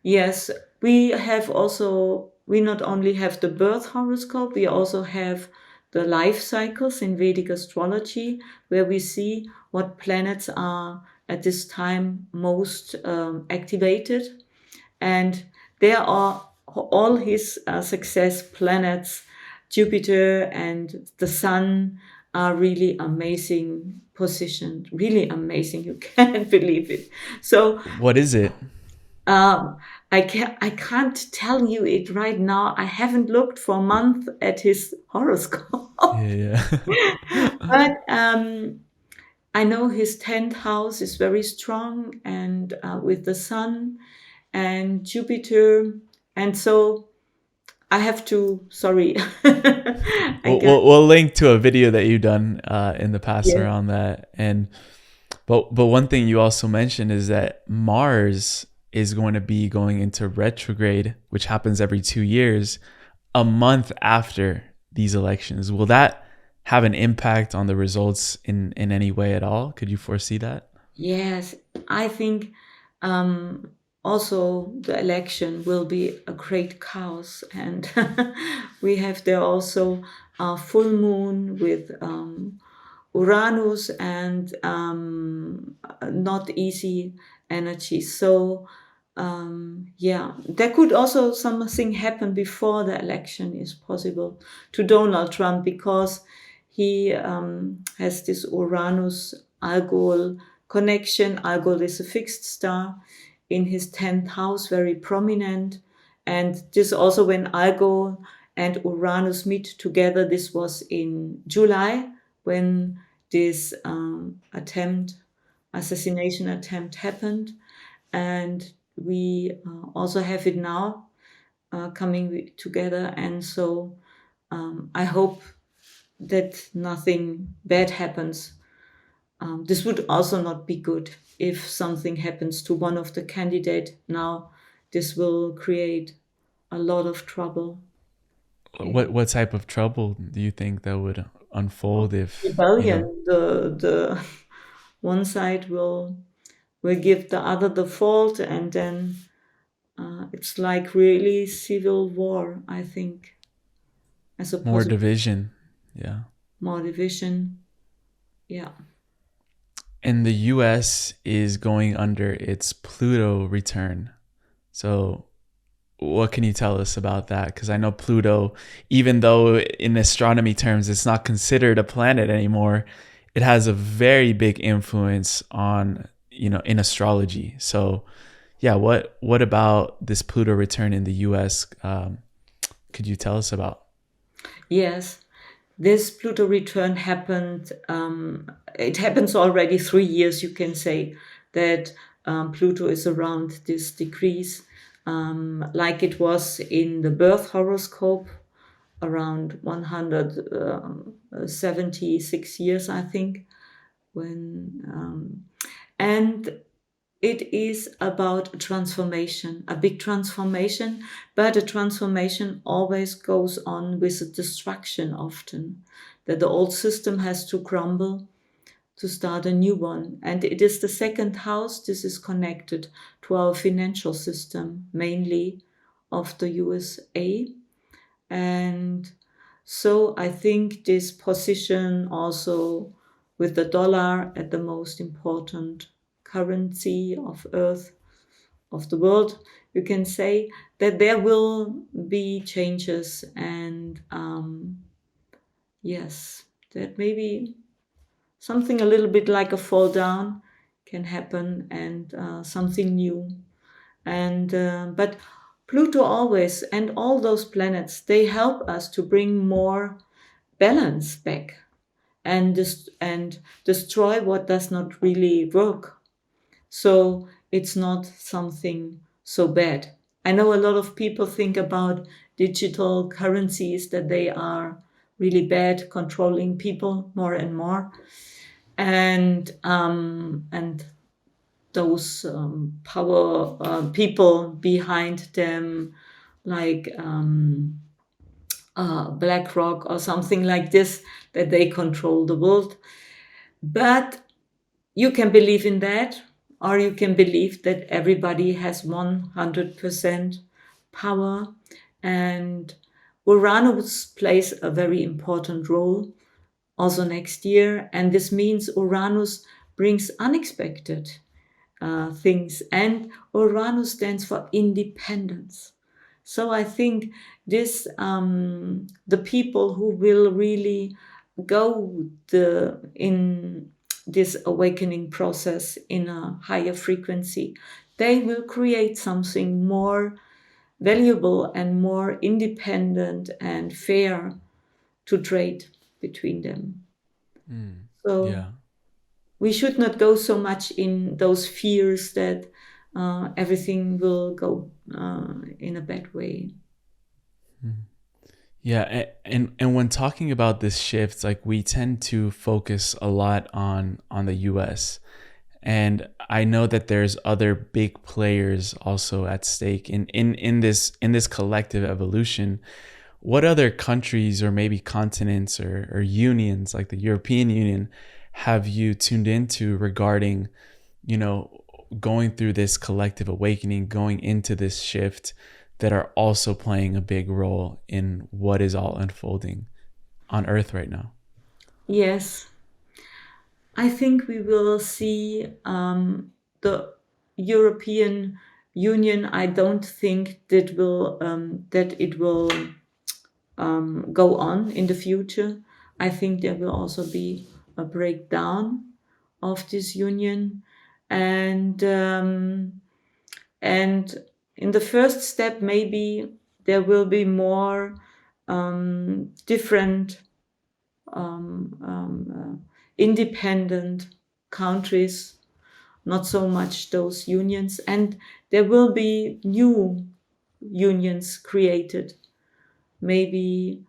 yes. We not only have the birth horoscope, we also have the life cycles in Vedic astrology, where we see what planets are at this time most activated. And there are all his success planets. Jupiter and the Sun are really amazing positioned, really amazing. You can't believe it. So What is it? um, I can't tell you it right now. I haven't looked for a month at his horoscope. Yeah. But I know his 10th house is very strong, and with the Sun and Jupiter. And so I have to, sorry. I got, We'll link to a video that you've done in the past yeah. around that. And but one thing you also mentioned is that Mars is going to be going into retrograde, which happens every 2 years, a month after these elections. Will that have an impact on the results in any way at all? Could you foresee that? Yes, I think um, also the election will be a great chaos. And we have there also a full moon with Uranus and not easy energy. So yeah, there could also something happen before the election is possible to Donald Trump, because he has this Uranus Algol connection. Algol is a fixed star in his 10th house, very prominent. And this also when Algol and Uranus meet together, this was in July when this assassination attempt happened. And we also have it now coming together. And so I hope that nothing bad happens. This would also not be good if something happens to one of the candidates now. This will create a lot of trouble. What type of trouble do you think that would unfold if, Rebellion. The one side will give the other the fault, and then it's like really civil war, I think, as more opposed to division? Yeah. more division. Yeah. And the US is going under its Pluto return. So what can you tell us about that? Because I know Pluto, even though in astronomy terms it's not considered a planet anymore, it has a very big influence on, in astrology. So yeah, what about this Pluto return in the US, could you tell us about? Yes, this Pluto return happened. It happens already 3 years, you can say, that Pluto is around this decrease, like it was in the birth horoscope around 176 years, I think, when and it is about a transformation, a big transformation, but a transformation always goes on with a destruction often, that the old system has to crumble to start a new one. And it is the second house. This is connected to our financial system, mainly of the USA. And so I think this position also with the dollar at the most important currency of Earth, of the world, you can say that there will be changes and yes, that maybe something a little bit like a fall down can happen and something new. And but Pluto always and all those planets, they help us to bring more balance back and and destroy what does not really work. So it's not something so bad. I know a lot of people think about digital currencies that they are really bad, controlling people more and more, and those power people behind them, like BlackRock or something like this, that they control the world. But you can believe in that, or you can believe that everybody has 100% power. And Uranus plays a very important role also next year. And this means Uranus brings unexpected things. And Uranus stands for independence. So I think this the people who will really go in this awakening process in a higher frequency, they will create something more valuable and more independent and fair to trade between them. Mm, So yeah. we should not go so much in those fears that everything will go in a bad way. Mm. Yeah, and when talking about this shift, like we tend to focus a lot on the US. And I know that there's other big players also at stake in this collective evolution. What other countries or maybe continents or unions like the European Union have you tuned into regarding, you know, going through this collective awakening, going into this shift, that are also playing a big role in what is all unfolding on Earth right now? Yes, I think we will see the European Union. I don't think that it will go on in the future. I think there will also be a breakdown of this union, and and in the first step, maybe there will be more different independent countries, not so much those unions, and there will be new unions created. Maybe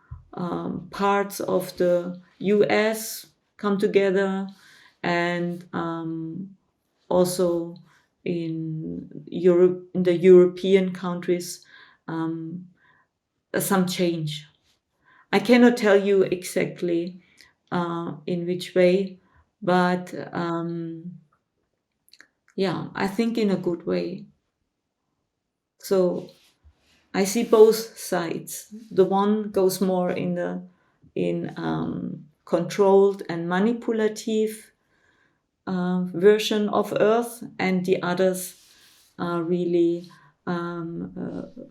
parts of the US come together, and also in Europe, in the European countries, some change. I cannot tell you exactly in which way, but yeah, I think in a good way. So I see both sides. The one goes more in the in controlled and manipulative version of Earth, and the others are really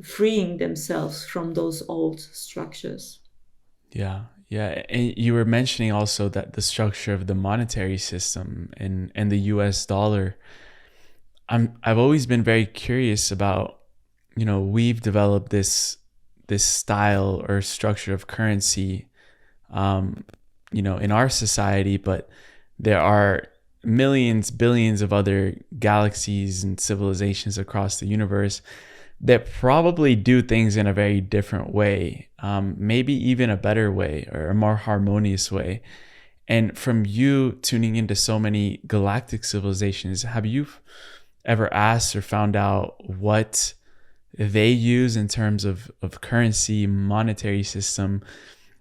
freeing themselves from those old structures. Yeah, yeah. And you were mentioning also that the structure of the monetary system and the US dollar. I've always been very curious about, we've developed this style or structure of currency, um, in our society, but there are millions, billions of other galaxies and civilizations across the universe that probably do things in a very different way, maybe even a better way or a more harmonious way. And from you tuning into so many galactic civilizations, have you ever asked or found out what they use in terms of currency, monetary system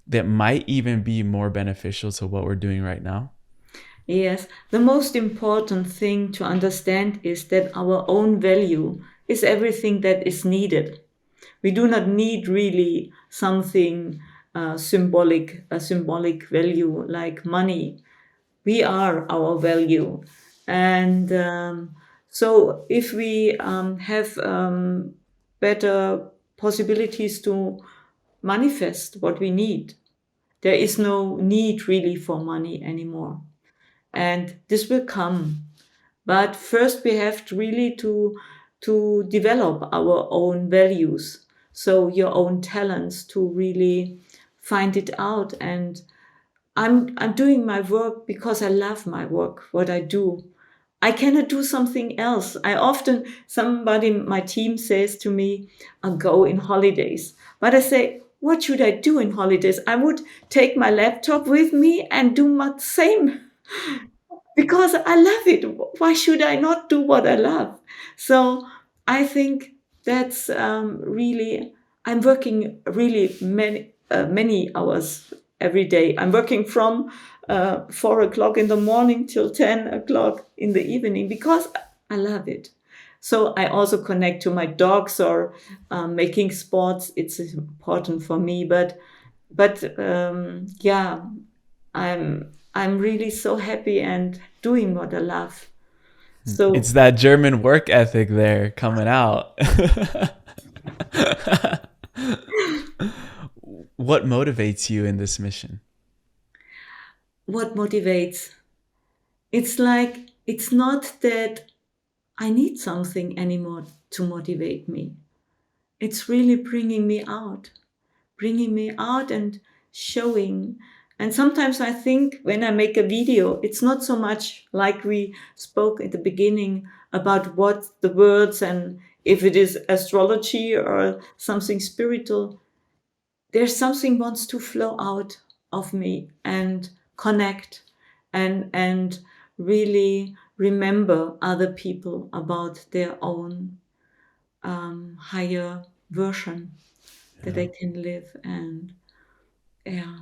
that might even be more beneficial to what we're doing right now? Yes, the most important thing to understand is that our own value is everything that is needed. We do not need really something symbolic, a symbolic value like money. We are our value. And so if we have better possibilities to manifest what we need, there is no need really for money anymore. And this will come. But first we have to really to develop our own values. So your own talents to really find it out. And I'm doing my work because I love my work, what I do. I cannot do something else. I often, somebody, my team says to me, I'll go in holidays. But I say, what should I do in holidays? I would take my laptop with me and do my same because I love it. Why should I not do what I love? So I think that's really, I'm working really many hours every day. I'm working from 4 o'clock in the morning till 10 o'clock in the evening because I love it. So I also connect to my dogs or making sports. It's important for me, but yeah, I'm really so happy and doing what I love. It's So that German work ethic there coming out. What motivates you in this mission? what motivates? It's like it's not that I need something anymore to motivate me. It's really bringing me out and showing. And sometimes I think when I make a video, it's not so much like we spoke at the beginning about what the words and if it is astrology or something spiritual. There's something wants to flow out of me and connect and really remember other people about their own higher version that Yeah. they can live. And yeah.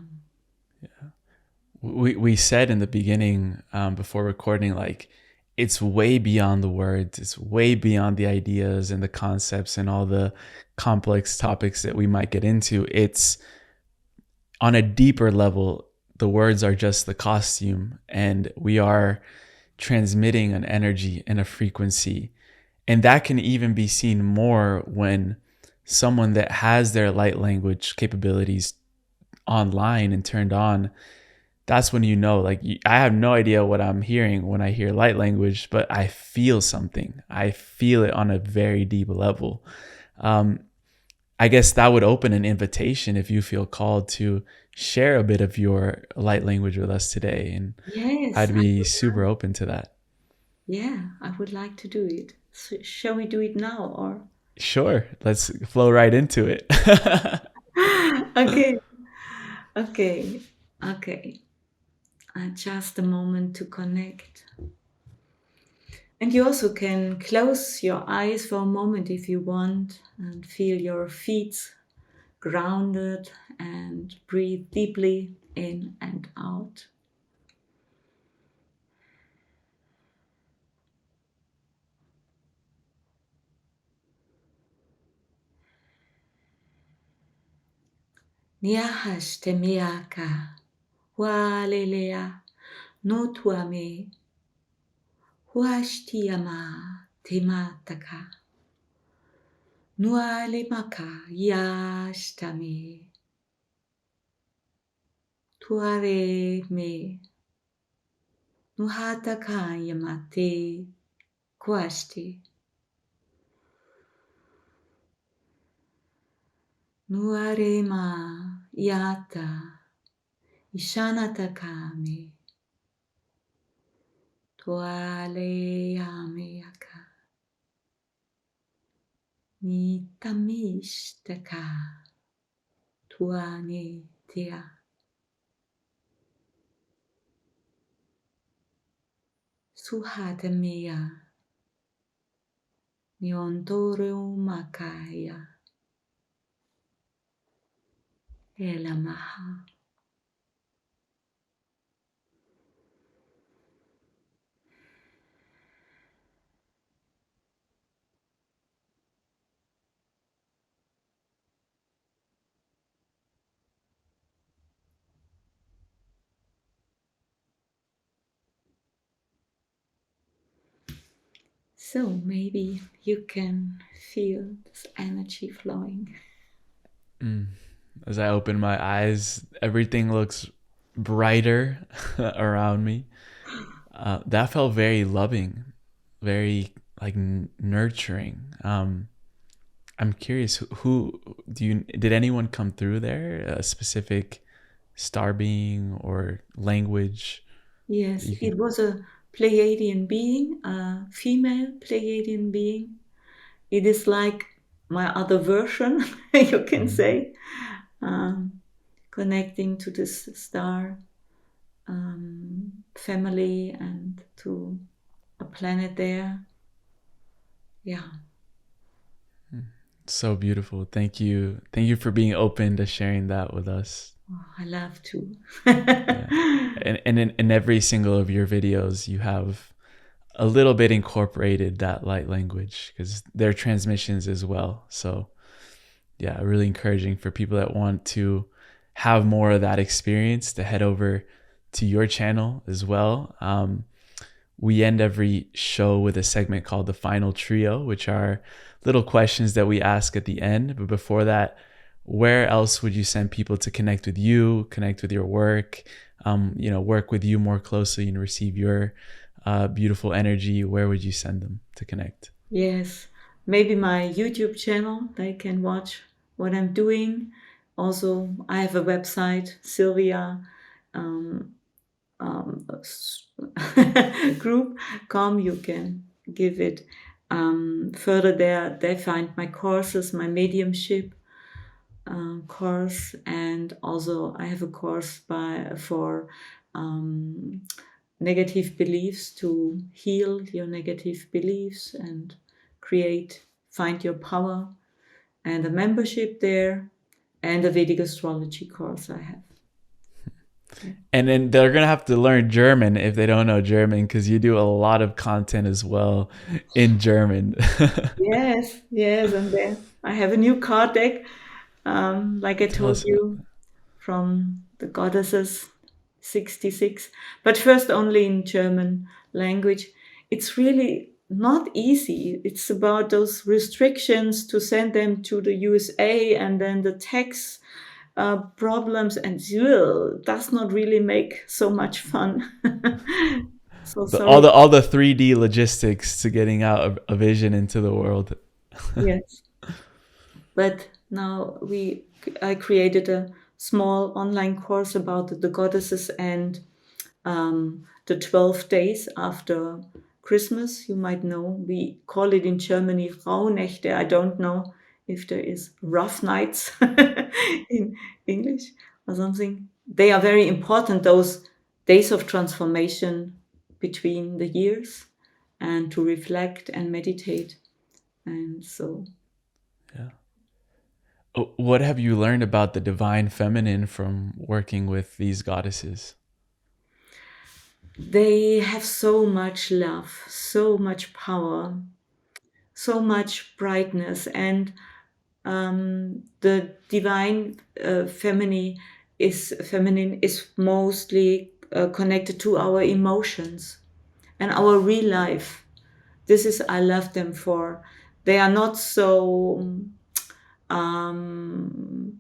We said in the beginning, before recording, like it's way beyond the words, it's way beyond the ideas and the concepts and all the complex topics that we might get into. It's on a deeper level. The words are just the costume, and we are transmitting an energy and a frequency. And that can even be seen more when someone that has their light language capabilities online and turned on, that's when like I have no idea what I'm hearing when I hear light language, but I feel something. I feel it on a very deep level. Um, I guess that would open an invitation if you feel called to share a bit of your light language with us today. And Yes, I'd be super open to that. yeah, I would like to do it. So shall we do it now or? Sure. Let's flow right into it. Okay, okay, okay. Just a moment to connect. And you also can close your eyes for a moment if you want and feel your feet grounded and breathe deeply in and out. Niahash temiaka, hualelea, no tuame, huashtiama temataka. Nuale maka yashtami. Tuare me. Nuhata kayamate. Kwasti. Nuare ma yata. Ishanata kame. Tuale yameaka. Ni tamishtaka. Tuane tea. Suhatamea. Nyontoro makaya. Elamaha. So maybe you can feel this energy flowing. As I open my eyes, everything looks brighter around me. That felt very loving, very like nurturing. I'm curious, who do you did anyone come through there? A specific star being or language that Yes, you can? it was a Pleiadian being, a female Pleiadian being. It is like my other version, you can Mm. say, um, connecting to this star family and to a planet there. Yeah. So beautiful. Thank you for being open to sharing that with us. Oh, I love to. Yeah, and in every single of your videos, you have a little bit incorporated that light language because they're transmissions as well. So yeah, really encouraging for people that want to have more of that experience to head over to your channel as well. We end every show with a segment called the Final Trio, which are little questions that we ask at the end. But before that, where else would you send people to connect with you, connect with your work, work with you more closely and receive your beautiful energy? Where would you send them to connect? Yes, maybe my YouTube channel, they can watch what I'm doing. Also, I have a website, Silvia Group.com. You can give it further there. They find my courses, my mediumship course, and also I have a course for negative beliefs to heal your negative beliefs and find your power, and a membership there, and a Vedic astrology course I have. And then they're gonna have to learn German if they don't know German because you do a lot of content as well in German. Yes, yes, and then I have a new card deck, like I Tell told us about you, from the goddesses 66, but first only in German language. It's really not easy. It's about those restrictions to send them to the USA, and then the tax problems, and does not really make so much fun. So the all sorry. the all the 3D logistics to getting out a vision into the world. Yes. But now I created a small online course about the goddesses and the 12 days after Christmas. You might know, we call it in Germany Rauhnächte. I don't know if there is rough nights in English or something. They are very important, those days of transformation between the years, and to reflect and meditate. And so Yeah. What have you learned about the divine feminine from working with these goddesses? they have so much love, so much power, so much brightness, and the divine feminine is mostly connected to our emotions and our real life. This is I love them for. They are not so um,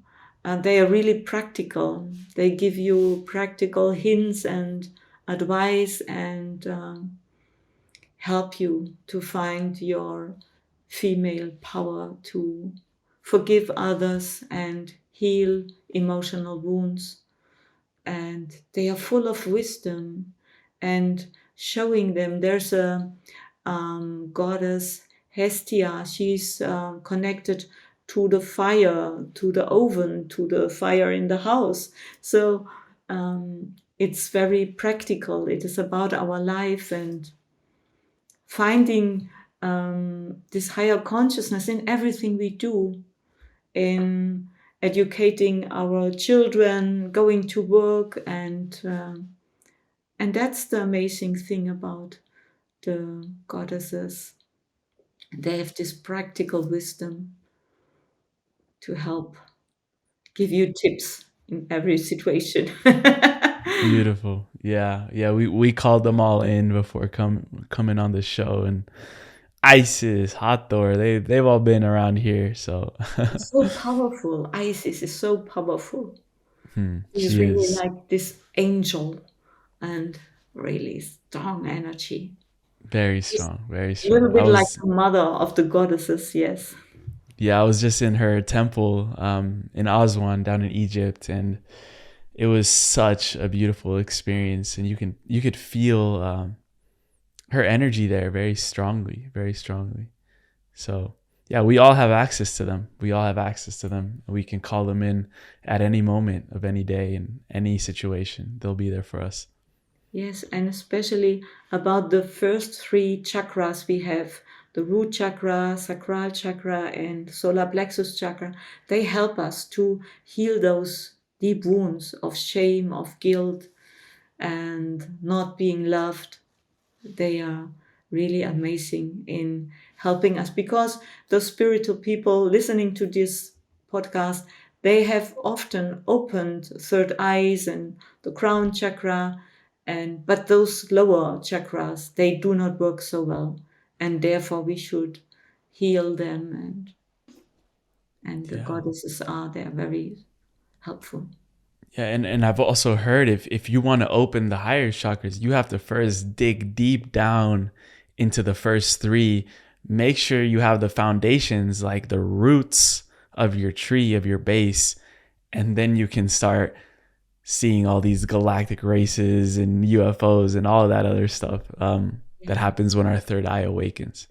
they are really practical. They give you practical hints and advice, and help you to find your female power to forgive others and heal emotional wounds. And they are full of wisdom, and showing them there's a goddess Hestia. She's connected to the fire, to the oven, to the fire in the house. So it's very practical. It is about our life and finding this higher consciousness in everything we do, in educating our children, going to work, and that's the amazing thing about the goddesses. They have this practical wisdom to help give you tips in every situation. Beautiful. Yeah. Yeah. We called them all in before coming on the show, and Isis, Hot Thor, they've all been around here. So So powerful. Isis is so powerful. She's she really is like this angel and really strong energy. very She's strong, very a little strong. bit like the mother of the goddesses, yes. I was just in her temple in Aswan down in Egypt, and it was such a beautiful experience. And you could feel her energy there very strongly, very strongly. So yeah, we all have access to them. We all have access to them. We can call them in at any moment of any day in any situation. They'll be there for us. Yes, and especially about the first three chakras we have, the root chakra, sacral chakra, and solar plexus chakra. They help us to heal those deep wounds of shame, of guilt, and not being loved. They are really amazing in helping us, because those spiritual people listening to this podcast, they have often opened third eyes and the crown chakra, and but those lower chakras, they do not work so well, and therefore we should heal them, and the Yeah. goddesses are there very helpful. Yeah, and I've also heard if you want to open the higher chakras, you have to first dig deep down into the first three. Make sure you have the foundations, like the roots of your tree, of your base, and then you can start seeing all these galactic races and UFOs and all of that other stuff that happens when our third eye awakens.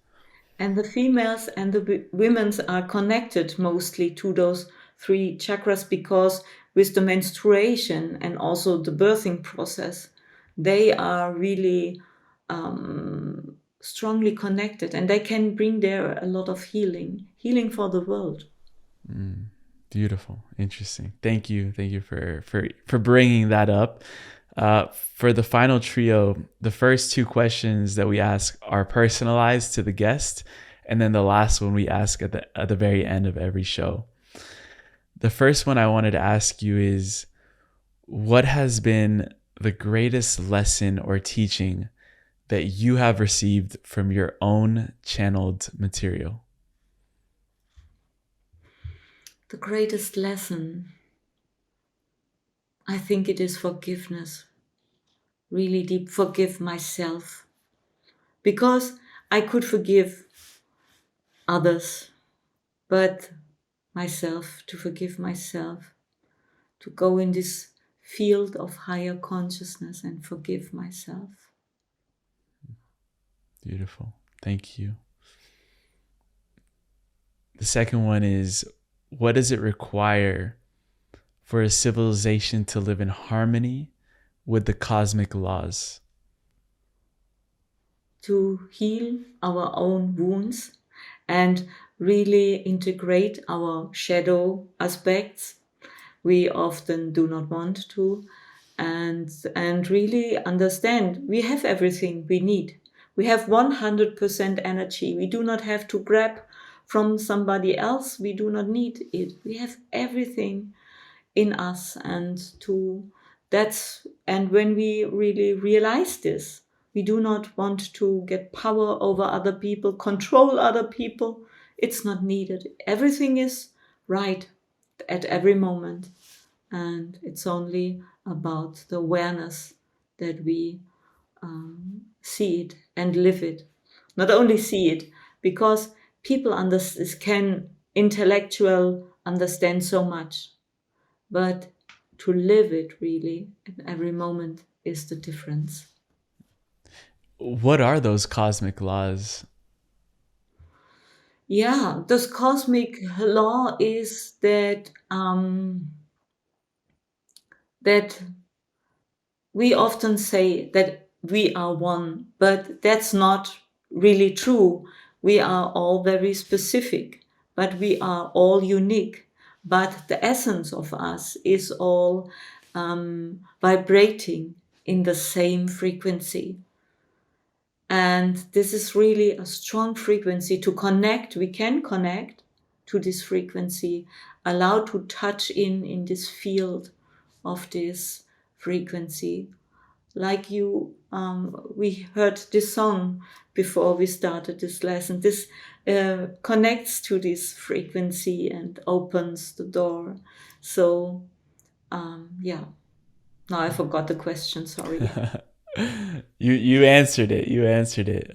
And the females and the women's are connected mostly to those three chakras, because with the menstruation and also the birthing process, they are really strongly connected, and they can bring there a lot of healing for the world. Beautiful, interesting. Thank you for bringing that up. For the final trio, the first two questions that we ask are personalized to the guest, and then the last one we ask at the very end of every show. The first one I wanted to ask you is, what has been the greatest lesson or teaching that you have received from your own channeled material? The greatest lesson, I think it is forgiveness. Really deep, forgive myself. Because I could forgive others, but myself, to forgive myself, to go in this field of higher consciousness and forgive myself. Beautiful. Thank you. The second one is, what does it require for a civilization to live in harmony with the cosmic laws? To heal our own wounds and really integrate our shadow aspects we often do not want to, and really understand we have everything we need. We have 100% energy. We do not have to grab from somebody else. We do not need it. We have everything in us, and when we really realize this, we do not want to get power over other people, control other people. it's not needed. Everything is right at every moment. And it's only about the awareness that we see it and live it. Not only see it, because people can intellectual understand so much, but to live it really in every moment is the difference. What are those cosmic laws? Yeah, this cosmic law is that we often say that we are one, but that's not really true. We are all very specific, but we are all unique. But the essence of us is all vibrating in the same frequency. And this is really a strong frequency to connect. We can connect to this frequency, allow to touch in this field of this frequency. Like we heard this song before we started this lesson. This connects to this frequency and opens the door. So yeah, now I forgot the question, sorry. You answered it. You answered it.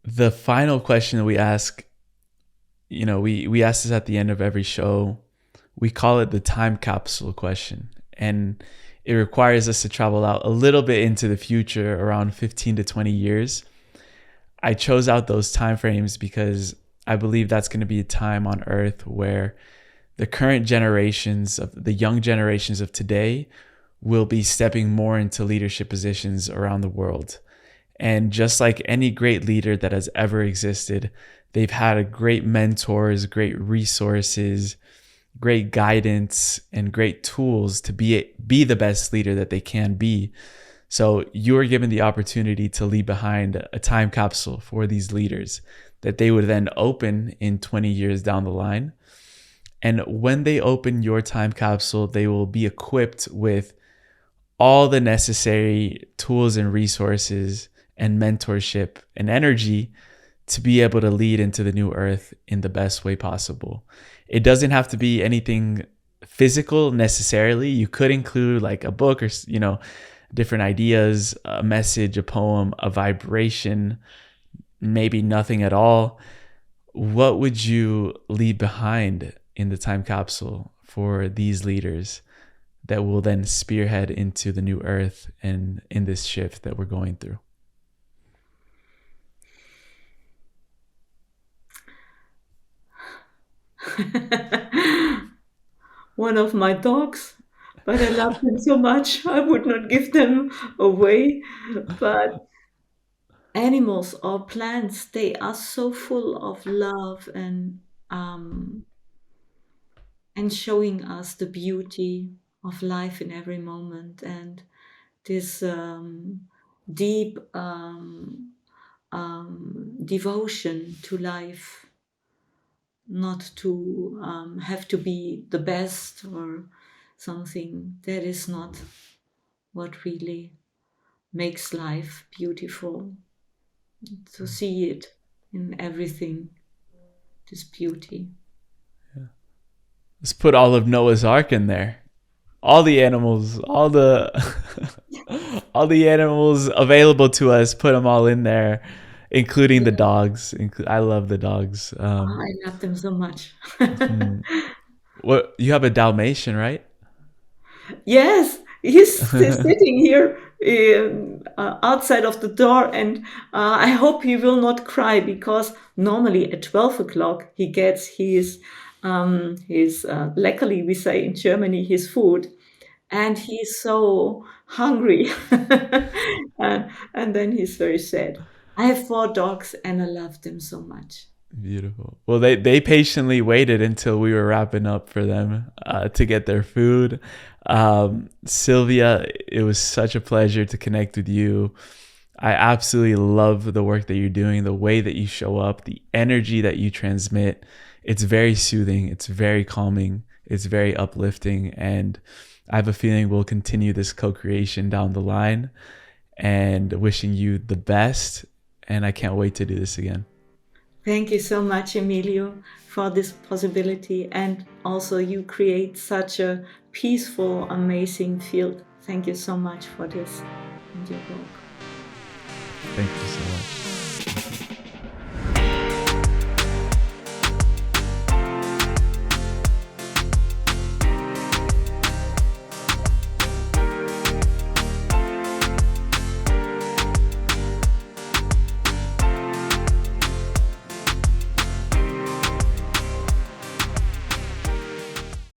The final question that we ask, we ask this at the end of every show. We call it the time capsule question. And it requires us to travel out a little bit into the future, around 15 to 20 years. I chose out those time frames because I believe that's going to be a time on Earth where the current generations of the young generations of today will be stepping more into leadership positions around the world. And just like any great leader that has ever existed, they've had great mentors, great resources, great guidance, and great tools to be the best leader that they can be. So you are given the opportunity to leave behind a time capsule for these leaders that they would then open in 20 years down the line. And when they open your time capsule, they will be equipped with all the necessary tools and resources and mentorship and energy to be able to lead into the new earth in the best way possible. It doesn't have to be anything physical necessarily. You could include like a book or, different ideas, a message, a poem, a vibration, maybe nothing at all. What would you leave behind in the time capsule for these leaders that will then spearhead into the new earth and in this shift that we're going through? One of my dogs, but I love them so much I would not give them away. But animals or plants, they are so full of love um, and showing us the beauty of life in every moment, and this deep devotion to life, not to have to be the best or something. That is not what really makes life beautiful. To see it in everything, this beauty. Let's put all of Noah's Ark in there. All the animals, all the all the animals available to us, put them all in there, including the Yeah. dogs. I love the dogs. I love them so much. What, you have a Dalmatian, right? Yes, he's sitting here outside of the door, and I hope he will not cry, because normally at 12 o'clock he gets his luckily we say in Germany, his food, and he's so hungry. And then he's very sad. I have 4 dogs and I love them so much. Beautiful. Well, they patiently waited until we were wrapping up for them to get their food. Silvia, it was such a pleasure to connect with you. I absolutely love the work that you're doing, the way that you show up, the energy that you transmit. It's very soothing. It's very calming. It's very uplifting. And I have a feeling we'll continue this co-creation down the line, and wishing you the best. And I can't wait to do this again. Thank you so much, Emilio, for this possibility. And also, you create such a peaceful, amazing field. Thank you so much for this and your work. Thank you so much.